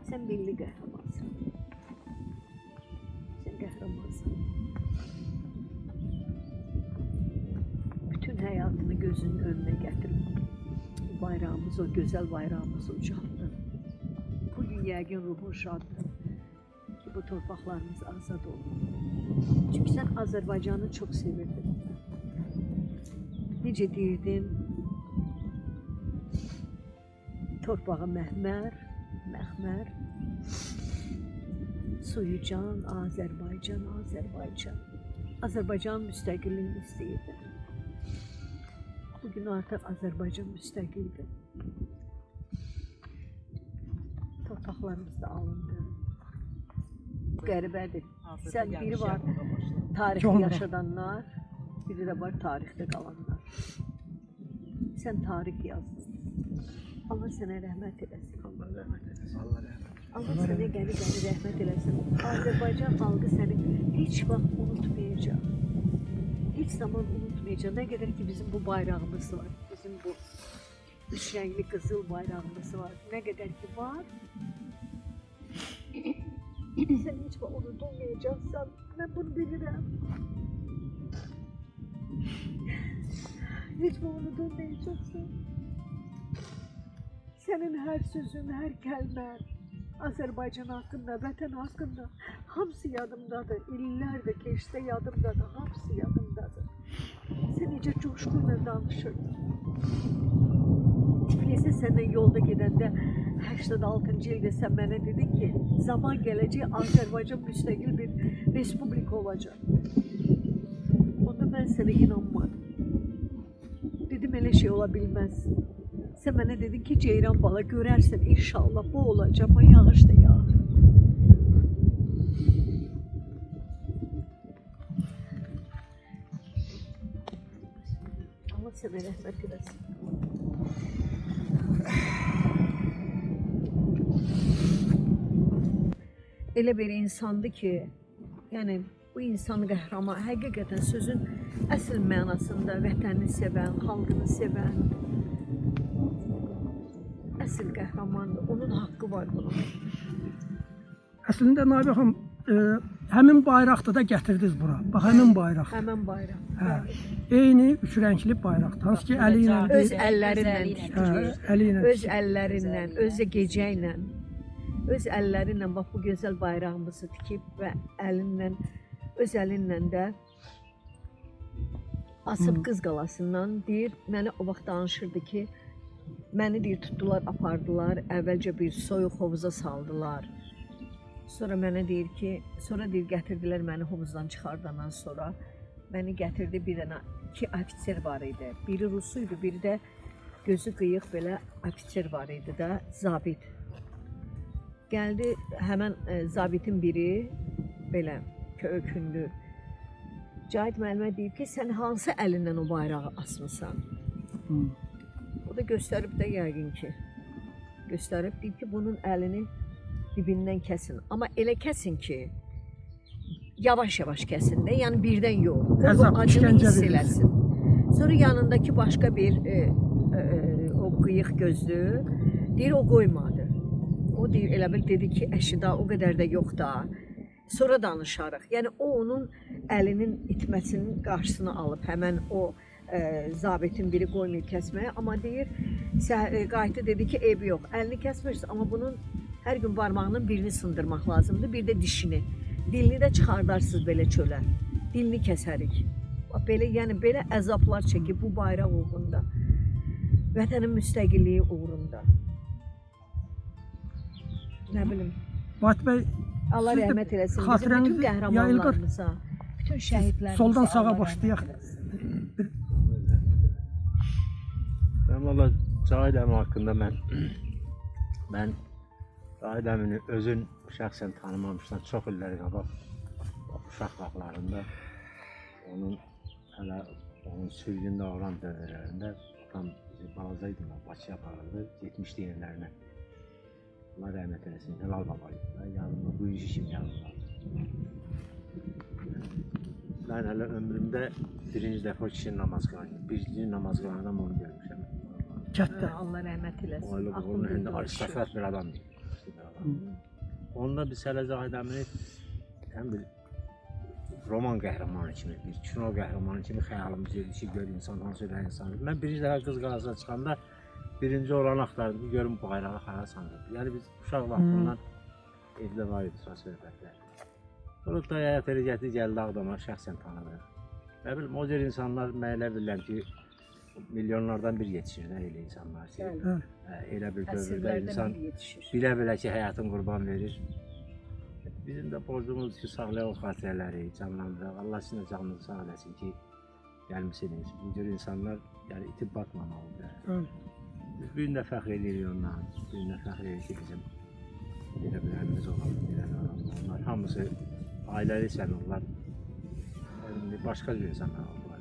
Sen milli qəhrəmansan. Sen qəhrəmansan. Bütün həyatını gözünün önünə gətirib bayrağımız, o gözəl bayrağımız ucaldı. Bugün yəqin ruhun şaddır ki, bu torpaqlarımız azad oldu. Çünki sən Azərbaycanı çox sevirdin. Necə deyirdin? Torpağı məhmər, məxmər, suyu can, Azərbaycan, Azərbaycan. Azərbaycan müstəqilliyini istəyirdi. Bugün artıq Azərbaycan müstəqildir. Torpaqlarımız da alındı. Qəribədir. Sən biri var tarixdə yaşadanlar, biri də var tarixdə qalanlar. Sən tarix yazdın. Allah sənə rəhmət eləsin. Allah rəhmət eylesin. Allah rəhmət eylesin. Allah sənə qəni-qəni rəhmət eləsin. Azərbaycan xalqı səni heç vaxt unutmayacaq. Heç zaman unutmayacaq. Nə qədər ki bizim bu bayrağımız var, bizim bu üç rəngli qızıl bayrağımız var. Nə qədər ki var, sən heç vaxt unutulmayacaqsan. Mən bunu bilirəm. Heç vaxt unutulmayacaqsan. Sənin hər sözün, hər kəlmən Azərbaycan haqqında, vətən haqqında hamısı yadımdadır. İllər də keçsə yadımdadır, hamısı yadımdadır. Sən necə coşquyla danışırdın. Tiflisə səndən yolda gedəndə 86-cı ildə sən mənə dedin ki, zaman gələcək Azərbaycan müstəqil bir respublika olacaq. Onda mən sənə inanmadım. Dedim, elə şey ola bilməz. Sən mənə dedin ki, Ceyran bala görərsən, inşallah bu olacaq, amma yağış da yağır. Allah sənə rəhmət eləsin. Elə bir insandı ki, yəni bu insan qəhrəman, həqiqətən sözün əsl mənasında vətənini sevən, xalqını sevən, əsl qəhrəmandır. Onun haqqı var buna. Əslində Nabi xanım, həmin bayraqda da gətirdiniz bura. Bax, həmin bayraq. Həmin bayraq. Hə. Eyni üç rəngli bayraq. Hansı ki, əli ilə Öz əllərlə tikir. əli ilə. Öz əllərlə, öz gecə ilə, öz əllərlə bax bu gözəl bayrağımızı tikib və əlinlə, öz əlinlə də Asıb Qız Qalasından deyir, mənə o vaxt danışırdı ki, məni deyir tutdular, apardılar, əvvəlcə bir soyuq hovuza saldılar. Sonra mənə deyir ki, sonra deyir gətirdilər məni hovuzdan çıxardandan sonra. Məni gətirdi bir dənə, iki ofitser var idi. Biri Rusuydu, biri də gözü qıyıq belə ofitser var idi də, zabit. Gəldi həmən zabitin biri belə kökündü. Cahit müəllimə deyib ki, sən hansı əlindən o bayrağı asmısan? O da göstərib də yəqin ki, göstərib deyib ki, bunun əlini dibindən kəsin. Amma elə kəsin ki, yavaş-yavaş kəsin də, yəni birdən yox. O acını hiss eləsin. Sonra yanındakı başqa bir o qıyıq gözlü, deyir o qoymadı. O deyir, elə bil dedi ki, əşi da o qədər də yox da. Sonra danışarıq. Yəni o onun əlinin itməsinin qarşısını alıb, həmən o zabitin biri qoymayıb kəsməyə, amma deyir, qayıtı dedi ki, eybi yox, əlini kəsmirsən, amma bunun hər gün barmağının birini sındırmaq lazımdır, bir də dişini. Dilini də çıxardarsınız belə çölə, dilini kəsərik. Belə, yəni belə əzablar çəkib bu bayraq uğrunda, vətənin müstəqilliyi uğrunda. Nə bilim. Fatih bəy, Allah rəhmət eləsin bizim bütün qəhrəmanlarımıza, bütün şəhidlərimizə. Soldan sağa başlayaq. Ben valla Cahid əmi haqqında mən Cahid əmini özün şəxsən tanımamışdan çox illər qabaq uşaq vaxtlarında onun sürgündə olan dövrlərində tam bizi balazaydım, Bakıya aparırdı 70'li yerlərinə. Allah rəhmət eləsin, Helal babaydı. Yanımda bu işi kim yanımda. Ben hələ ömrümdə birinci dəfə kişinin namaz qılanıyım. Birinci namaz qılanından onu görmüşəm. Kətdə. Allah rəhmət eləsin. Aile babanın önünde aristokrat bir adam değil. Onda biz hələ Cahid əmini həm bir roman qəhrəmanı kimi, bir kino qəhrəmanı kimi xəyalımız edir ki, gör insan hansı öyle insan. Mən birinci dəfə Qız Qalasına çıxanda birinci olan axtardım ki, görüm bayrağı xəyal sanırdı. Yəni biz uşaq vaxtından evdə var idi söhbətlər. Sonra da həyat eləcəti gəldi Ağdama, şəxsən tanıdıq. Nə bilim, o cür insanlar mənə bilirlər ki, milyonlardan bir yetişir də elə insanlar ki, elə bir dövrdə insan bilə-bilə ki, həyatın qurban verir. Bizim də borcumuz ki, saxlayaq o xatirələri, canlandıraq. Allah sizin də canınızı sağ eləsin ki, gəlmişsiniz. Bu cür insanlar yəni, itib batmamalıdır. Biz bir gün də fəxr edirik ondan, bir gün də fəxr edirik ki, bizim belə bilərimiz olan, onlar hamısı ailəli sənurlar, başqa cür insanlar oldular.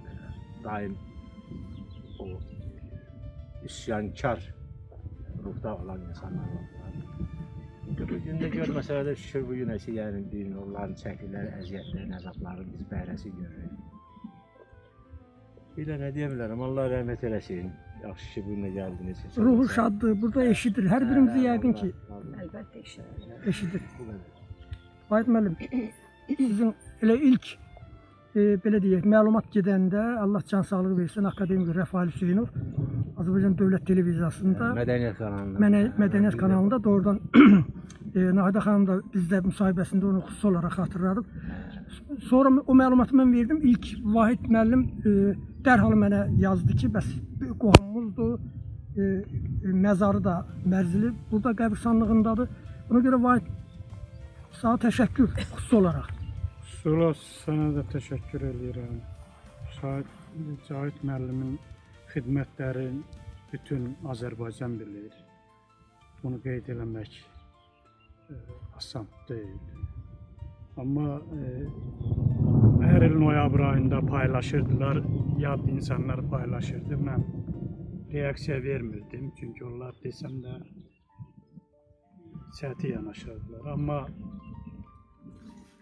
Daim o üsyankar ruhda olan insanlar var. Bu gün də görməsələr də şükür bu gün əsə yəni bir onların çəkdikləri əziyyətlərin, əzabların biz bəhrəsi görürük. Belə nə deyə bilərəm, Allah rəhmət eləsin. Yaxşı ki, bu günə gəldiniz. Ruhu şaddır, burada eşidir. Hər birimizi yəqin ki Əlbəttə eşidir. eşidir. Vahid müəllim, sizin elə ilk belə deyək, məlumat gedəndə Allah can sağlığı versin, akademik Rəfail Hüseynov Azərbaycan Dövlət Televiziyasında Mədəniyyət kanalında doğrudan Nahidə xanım da bizdə müsahibəsində onu xüsusi olaraq xatırladım. Sonra o məlumatı mən verdim. İlk Vahid müəllim dərhal mənə yazdı ki, bəs qohumumuzdur, məzarı da Mərzili burada qəbirstanlığındadır. Ona görə Vahid sənə təşəkkür xüsusi olaraq. Sula sənə də təşəkkür edirəm. Cahid müəllimin xidmətləri bütün Azərbaycan bilir. Bunu qeyd eləmək asan deyil. Amma hər il noyabr ayında paylaşırdılar, yad insanlar paylaşırdı. Mən reaksiya vermirdim, çünki onlar desəm də səti yanaşırdılar. Amma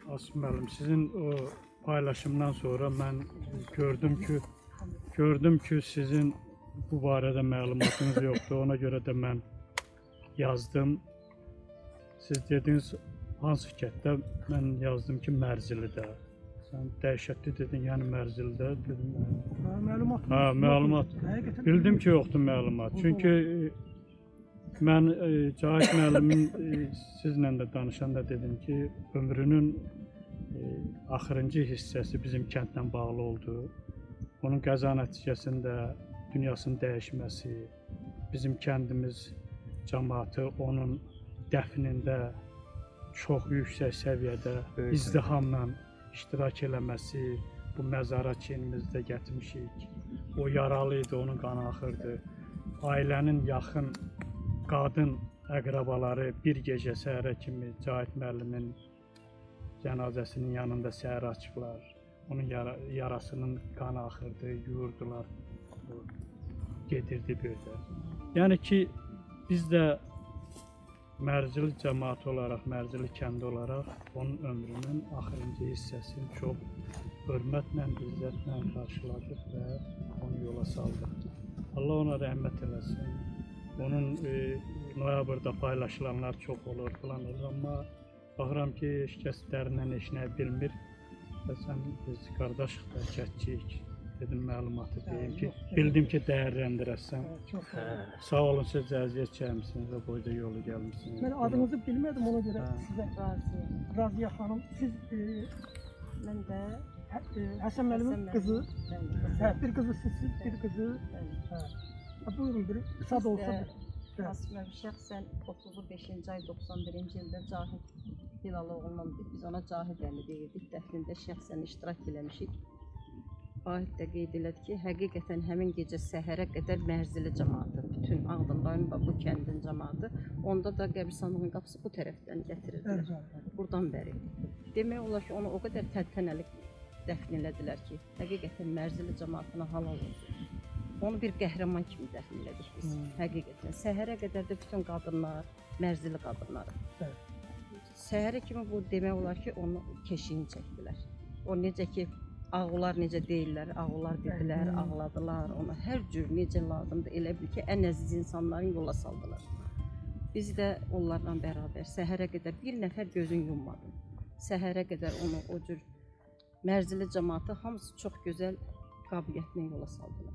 Asım müəllim, sizin o paylaşımdan sonra mən gördüm ki, sizin bu barədə məlumatınız yoxdur. Ona görə də mən yazdım. Siz dediniz hansı kənddə? Mən yazdım ki, Mərzilidə. Sən dəhşətli dedin, yəni Mərzilidə dedim. Məlumat. Məlumat. Bildim ki, yoxdur məlumat. Çünki mən Cahid müəllimin sizlə də danışanda dedim ki, ömrünün axırıncı hissəsi bizim kəndlə bağlı oldu. Onun qəza nəticəsində dünyasının dəyişməsi, bizim kəndimiz cəmaatı onun dəfnində çox yüksək səviyyədə izdihamla iştirak eləməsi, bu məzara kinimizdə gətirmişik. O yaralı idi, onun qanı axırdı. Ailənin yaxın qadın əqrabaları bir gecə səhərə kimi Cahid müəllimin cənazəsinin yanında səhər açıblar. Onun yarasının qanı axırdı, yuyurdular, gedirdi bir də. Yəni ki, biz də Mərzili cəmaatı olaraq, Mərzili kəndi olaraq onun ömrünün axırıncı hissəsini çox hörmətlə, izzətlə qarşıladıq və onu yola saldıq. Allah ona rəhmət eləsin. Onun noyabrda paylaşılanlar çox olur, falan olur, amma baxıram ki, heç kəs dərindən eşinəyə bilmir. Və sən biz qardaşıq da, kətçiyik. Dedim, məlumatı deyim ki, bildim ki, dəyərləndirəsən. Sağ olun, siz əziyyət çəkmişsiniz və boyda yolu gəlmişsiniz. Mən adınızı bilmədim, ona görə sizə Raziyə xanım. Siz Mən də Həsən müəllimin qızı, bir qızı sizsiz, bir qızı. Buyurun, bir qısa da olsa. Asım şəxsən 35-ci ay 91-ci ildə Cahid Hilaloğlu'ndan biz ona Cahid əmi deyirdik. Dəfnində şəxsən iştirak eləmişik. Vahid də qeyd elədi ki, həqiqətən həmin gecə səhərə qədər Mərzili cəmaatı, bütün Ağdam bu kəndin cəmaatı, onda da qəbirstanlığın qapısı bu tərəfdən gətirirdilər, buradan bəri. Demək olar ki, onu o qədər təntənəli dəfn elədilər ki, həqiqətən Mərzili cəmaatına halal olsun. Onu bir qəhrəman kimi dəfn elədik biz, həqiqətən. Səhərə qədər də bütün qadınlar, Mərzili qadınları. Səhərə kimi bu demək olar ki, onu keşiyini çəkdilər. O necə ki, ağular necə deyirlər, ağular dedilər, ağladılar, ona hər cür necə lazımdır, elə bil ki, ən əziz insanların yola saldılar. Biz də onlarla bərabər səhərə qədər bir nəfər gözün yummadı. Səhərə qədər onu o cür Mərzili cəmaatı hamısı çox gözəl qabiliyyətlə yola saldılar.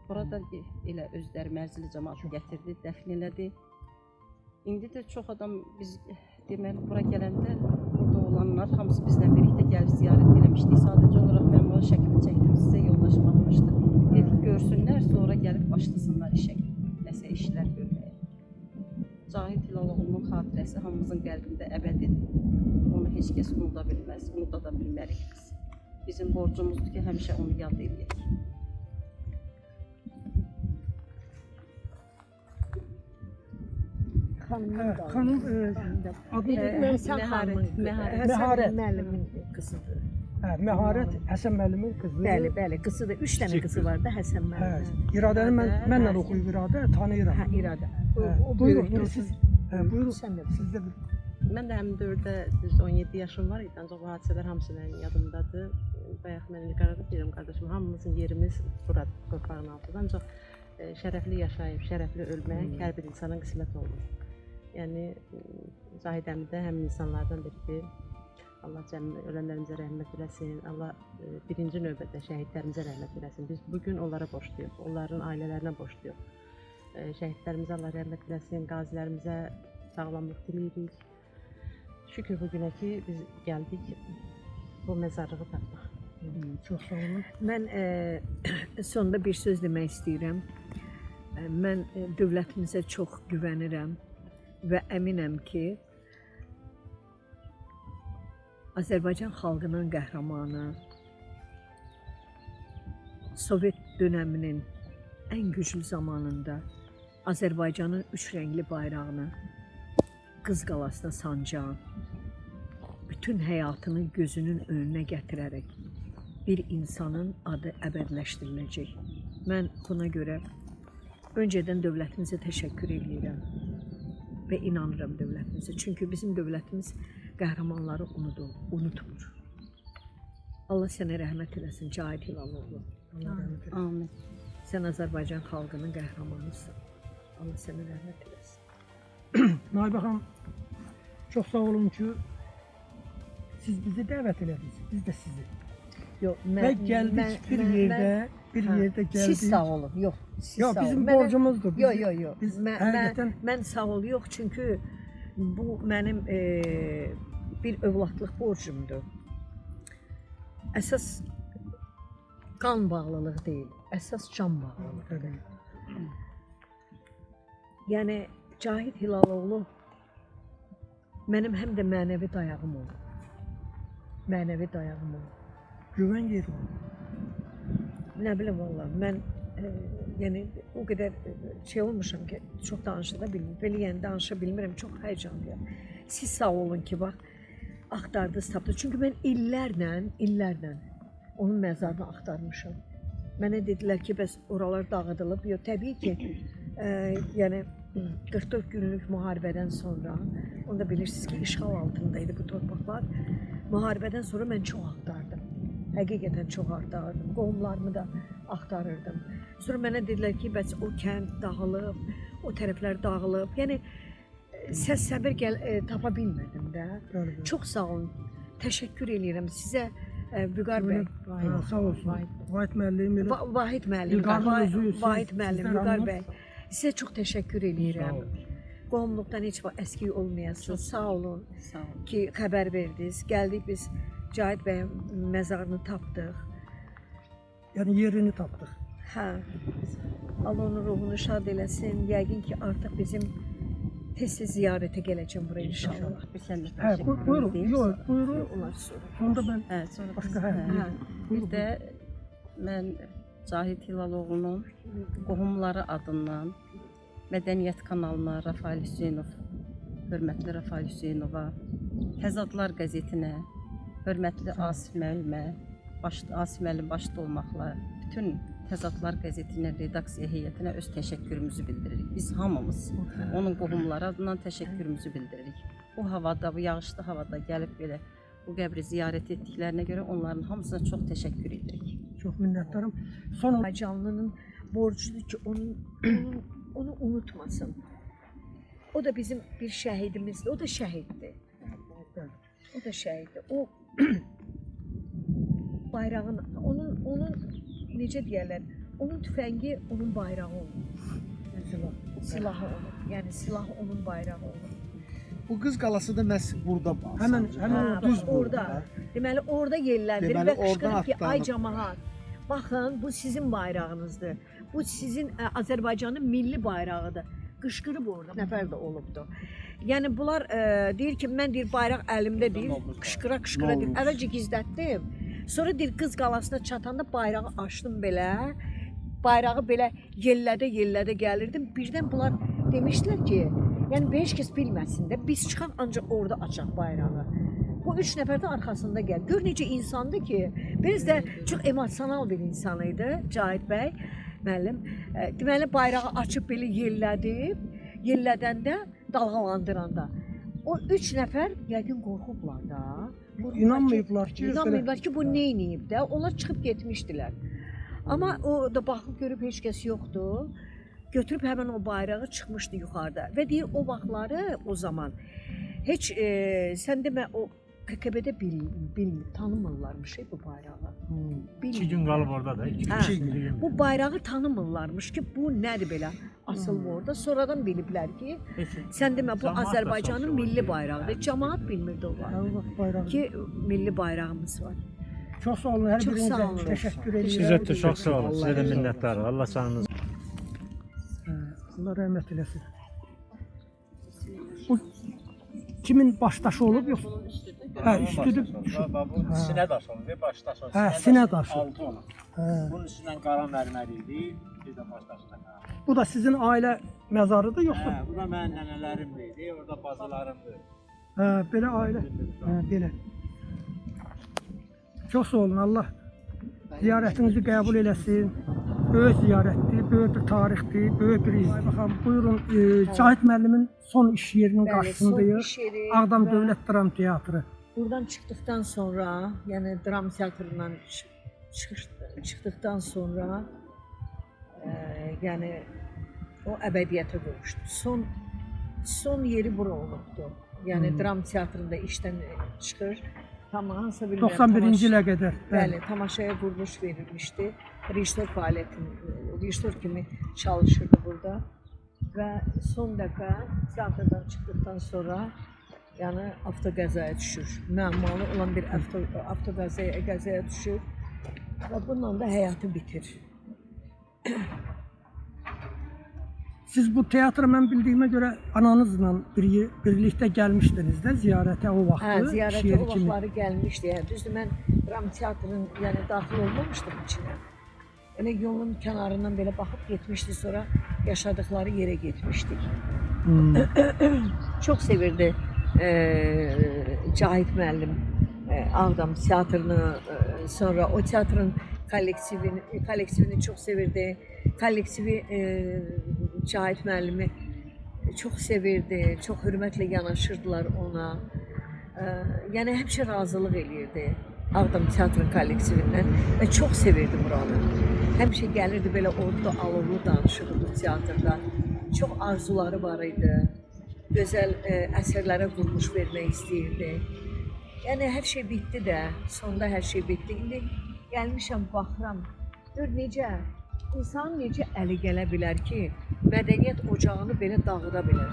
Burada elə özləri Mərzili cəmaatı gətirdi, dəfn elədi. İndi də çox adam biz deməli bura gələndə burada olanlar hamısı bizlə birlikdə gəlib ziyarət eləmişdik. Sadəcə olaraq mən o şəkilini çəkdim, sizə yoldaşım atmışdı. Dedik görsünlər, sonra gəlib başlasınlar işə, nəsə işlər görməyə. Cahid Hilaloğlu'nun xatirəsi hamımızın qəlbində əbədidir. Onu heç kəs unuda bilməz, unuda da bilmərik biz. Bizim borcumuzdur ki, həmişə onu yad edək. Xanım, adı Həsən xanımın, Məharə. Həsən müəllimin qızıdır. Hə, Məharət Həsən müəllimin qızı. Bəli, qızı da 3 dənə qızı var da Həsən Hə, müəllim. İradəni mənlə oxuyub İradə, tanıyıram. Hə, İradə. O Buyurun, böyükdür. siz. Hə, buyurun. Sən də Siz də Mən də həmin dövrdə düz 17 yaşım var idi, ancaq bu hadisələr hamısı mənim yadımdadır. Bayaq mən İlqarada deyirəm qardaşım, hamımızın yerimiz bura torpağın altında, ancaq şərəfli yaşayıb, şərəfli ölmək hər bir insanın qismət olmur. Yəni Zahid əmi də həmin insanlardan biridir. Allah ölənlərimizə rəhmət eləsin, Allah birinci növbədə şəhidlərimizə rəhmət eləsin. Biz bugün onlara borcluyuq, onların ailələrinə borcluyuq. Şəhidlərimizə Allah rəhmət eləsin, qazilərimizə sağlamlıq diləyirik. Şükür bugünə ki biz gəldik bu məzarlığı tapmaq. çox sağ olun. Mən sonda bir söz demək istəyirəm. Mən dövlətimizə çox güvənirəm və əminəm ki, Azərbaycan xalqının qəhrəmanı, Sovet dönəminin ən güclü zamanında Azərbaycanın 3 rəngli bayrağını Qız Qalasına sancan, bütün həyatını gözünün önünə gətirərək bir insanın adı əbədiləşdiriləcək. Mən buna görə öncədən dövlətimizə təşəkkür edirəm və inanıram dövlətimizə. Çünki bizim dövlətimiz qəhrəmanları unutmur. Allah sənə rəhmət eləsin, Cahid Hilaloğlu. Amin. Sən Azərbaycan xalqının qəhrəmanısan. Allah sənə rəhmət eləsin. Naibə xanım, çox sağ olun ki, siz bizi dəvət elədiniz, biz də sizi. Yox, Və gəldik bir yerdə gəldik. Siz sağ olun. Yox, siz Yox, sağ olun. bizim borcumuzdur. Yox. Biz həqiqətən Mən sağ ol yox, çünki bu mənim bir övladlıq borcumdur. Əsas qan bağlılığı deyil, əsas can bağlılığı. Yəni Cahid Hilaloğlu mənim həm də mənəvi dayağım oldu. Mənəvi dayağım oldu. güvən yeri. Nə bilim valla, mən yəni o qədər şey olmuşam ki, çox danışa da bilmirəm. Belə yəni danışa bilmirəm, çox həyəcanlıyam. Siz sağ olun ki, bax, axtardınız, tapdınız. Çünki mən illərlə onun məzarını axtarmışam. Mənə dedilər ki, bəs oralar dağıdılıb. Yox, təbii ki, yəni 44 günlük müharibədən sonra, onu da bilirsiniz ki, işğal altındaydı bu torpaqlar. Müharibədən sonra mən çox axtardım. Həqiqətən çox axtardım. Qohumlarımı da axtarırdım. Sonra mənə dedilər ki, bəs o kənd dağılıb, o tərəflər dağılıb. Yəni səs səbir tapa bilmədim də. Çox sağ olun. Təşəkkür edirəm sizə Vüqar bəy. Sağ olsun. Vahid müəllim. Vahid müəllim. Vahid müəllim, Vüqar bəy. Sizə çox təşəkkür edirəm. Qohumluqdan heç vaxt əskik olmayasınız. Sağ olun ki, xəbər verdiniz. Gəldik biz Cahid bəyin məzarını tapdıq. Yəni yerini tapdıq. Hə. Allah onun ruhunu şad eləsin. Yəqin ki, artıq bizim tez-tez ziyarətə gələcəm bura inşallah. Bir sən də Hə, buyurun. Yox, buyurun. Onlar sonra. Sonda mən sonra başqa bir də mən Cahid Hilaloğlu'nun qohumları adından Mədəniyyət kanalına Rafael Hüseynov, hörmətli Rafael Hüseynova, Təzadlar qəzetinə, hörmətli Asif müəllimə, Asif müəllim başda olmaqla bütün Təzadlar qəzetinin redaksiya heyətinə öz təşəkkürümüzü bildiririk. Biz hamımız onun qohumları adından təşəkkürümüzü bildiririk. Bu havada, bu yağışlı havada gəlib belə bu qəbri ziyarət etdiklərinə görə onların hamısına çox təşəkkür edirik. çox minnətdaram. Son Azərbaycanlının borcudur ki, onu unutmasın. O da bizim bir şəhidimizdir. O da şəhiddir. O da şəhiddir. O bayrağın, onun necə deyərlər, onun tüfəngi onun bayrağı olur. Silahı olur. Yəni silahı onun bayrağı olur. Bu Qız Qalası da məhz burada var. Həmin Düz orada. Deməli orada yerləndirir Deməli, və qışqırır ki, oradan ay atlanıb. camaat, baxın bu sizin bayrağınızdır. Bu sizin Azərbaycanın milli bayrağıdır. Qışqırıb orada nəfər də olubdu. Yəni bunlar deyir ki, mən deyir bayraq əlimdə deyir, qışqıra deyir. Əvvəlcə gizlətdim. Sonra deyir Qız Qalasına çatanda bayrağı açdım belə. Bayrağı belə yellədə gəlirdim. Birdən bunlar demişdilər ki, yəni heç kəs bilməsin də biz çıxaq ancaq orada açaq bayrağı. Bu 3 nəfər də arxasında gəl. Gör necə insandır ki, biz də çox emosional bir insan idi Cahit bəy müəllim. Deməli bayrağı açıb belə yellədəndə, dalğalandıranda o 3 nəfər yəqin qorxublar da. İnanmayıblar ki, İnanmayıblar ki, bu nə edib də. Onlar çıxıb getmişdilər. Amma o da baxıb görüb heç kəs yoxdur. Götürüb həmin o bayrağı çıxmışdı yuxarıda və deyir o vaxtları o zaman heç sən demə o KKB-də tanımırlarmış bu bayrağı. 2 gün qalıb orada da. 2 gün. Bu bayrağı tanımırlarmış ki, bu nədir belə asılıb orada. Sonradan biliblər ki, sən demə bu Azərbaycanın milli bayrağıdır. Cəmaət bilmirdi o bayrağı. Ki milli bayrağımız var. Çox sağ olun, hər Çox sağ birinizə olun. təşəkkür edirəm. Sizə təşəkkür Çox sağ olun. Sizə də minnətdarıq. Allah canınızı Allah rəhmət eləsin. Bu kimin başdaşı olub yoxsa? Hə, üstüdür. Bu sinə daşı olub, baş daşı olub. Hə, sinə daşı. Altı olub. Bunun üstündən qara mərmər idi, bir də baş daşı da qara. Bu da sizin ailə məzarıdır yoxsa? Hə, bu da mənim nənələrimdir idi, orada bacılarımdır. Hə, belə ailə. Hə, belə. Çox sağ olun, Allah ziyarətinizi qəbul eləsin. Böyük ziyarətdir, böyük bir tarixdir, böyük bir iz. Baxın, buyurun, Cahit müəllimin son iş yerinin qarşısındayıq. Ağdam Dövlət Dram Teatrı. Buradan çıxdıqdan sonra, yəni dram teatrından çıxdıqdan sonra yəni o əbədiyyətə qovuşdu. Son yeri bura olubdu. Yəni dram teatrında işdən çıxır. Tam hansısa bir 91-ci ilə qədər. Bəli, tamaşaya quruluş verilmişdi. Rejissor rejissor kimi çalışırdı burada. Və son dəfə teatrdan çıxdıqdan sonra yəni avtoqəzaya düşür. Müəmmalı olan bir avtoqəzaya düşür və bununla da həyatı bitir. Siz bu teatra mən bildiyimə görə ananızla birlikdə gəlmişdiniz də ziyarətə o vaxtı. Hə, ziyarətə şiir o kimi. vaxtları gəlmişdi. Yəni düzdür, mən dram teatrının yəni daxil olmamışdım içinə. Elə yolun kənarından belə baxıb getmişdi, sonra yaşadıkları yerə getmişdik. Çox sevirdi Cahit müəllim Ağdam teatrını, sonra o teatrın kollektivini çox sevirdi. Kollektivi Cahit müəllimi çox sevirdi, çox hörmətlə yanaşırdılar ona. Yəni həmişə razılıq eləyirdi Ağdam teatrın kollektivindən və çox sevirdi buranı. Həmişə gəlirdi belə odlu, alovlu danışırdı bu teatrda. Çox arzuları var idi. Gözəl əsərlərə quruluş vermək istəyirdi. Yəni hər şey bitdi də, sonda hər şey bitdi. İndi gəlmişəm, baxıram, gör necə, insan necə əli gələ bilər ki, mədəniyyət ocağını belə dağıda bilər.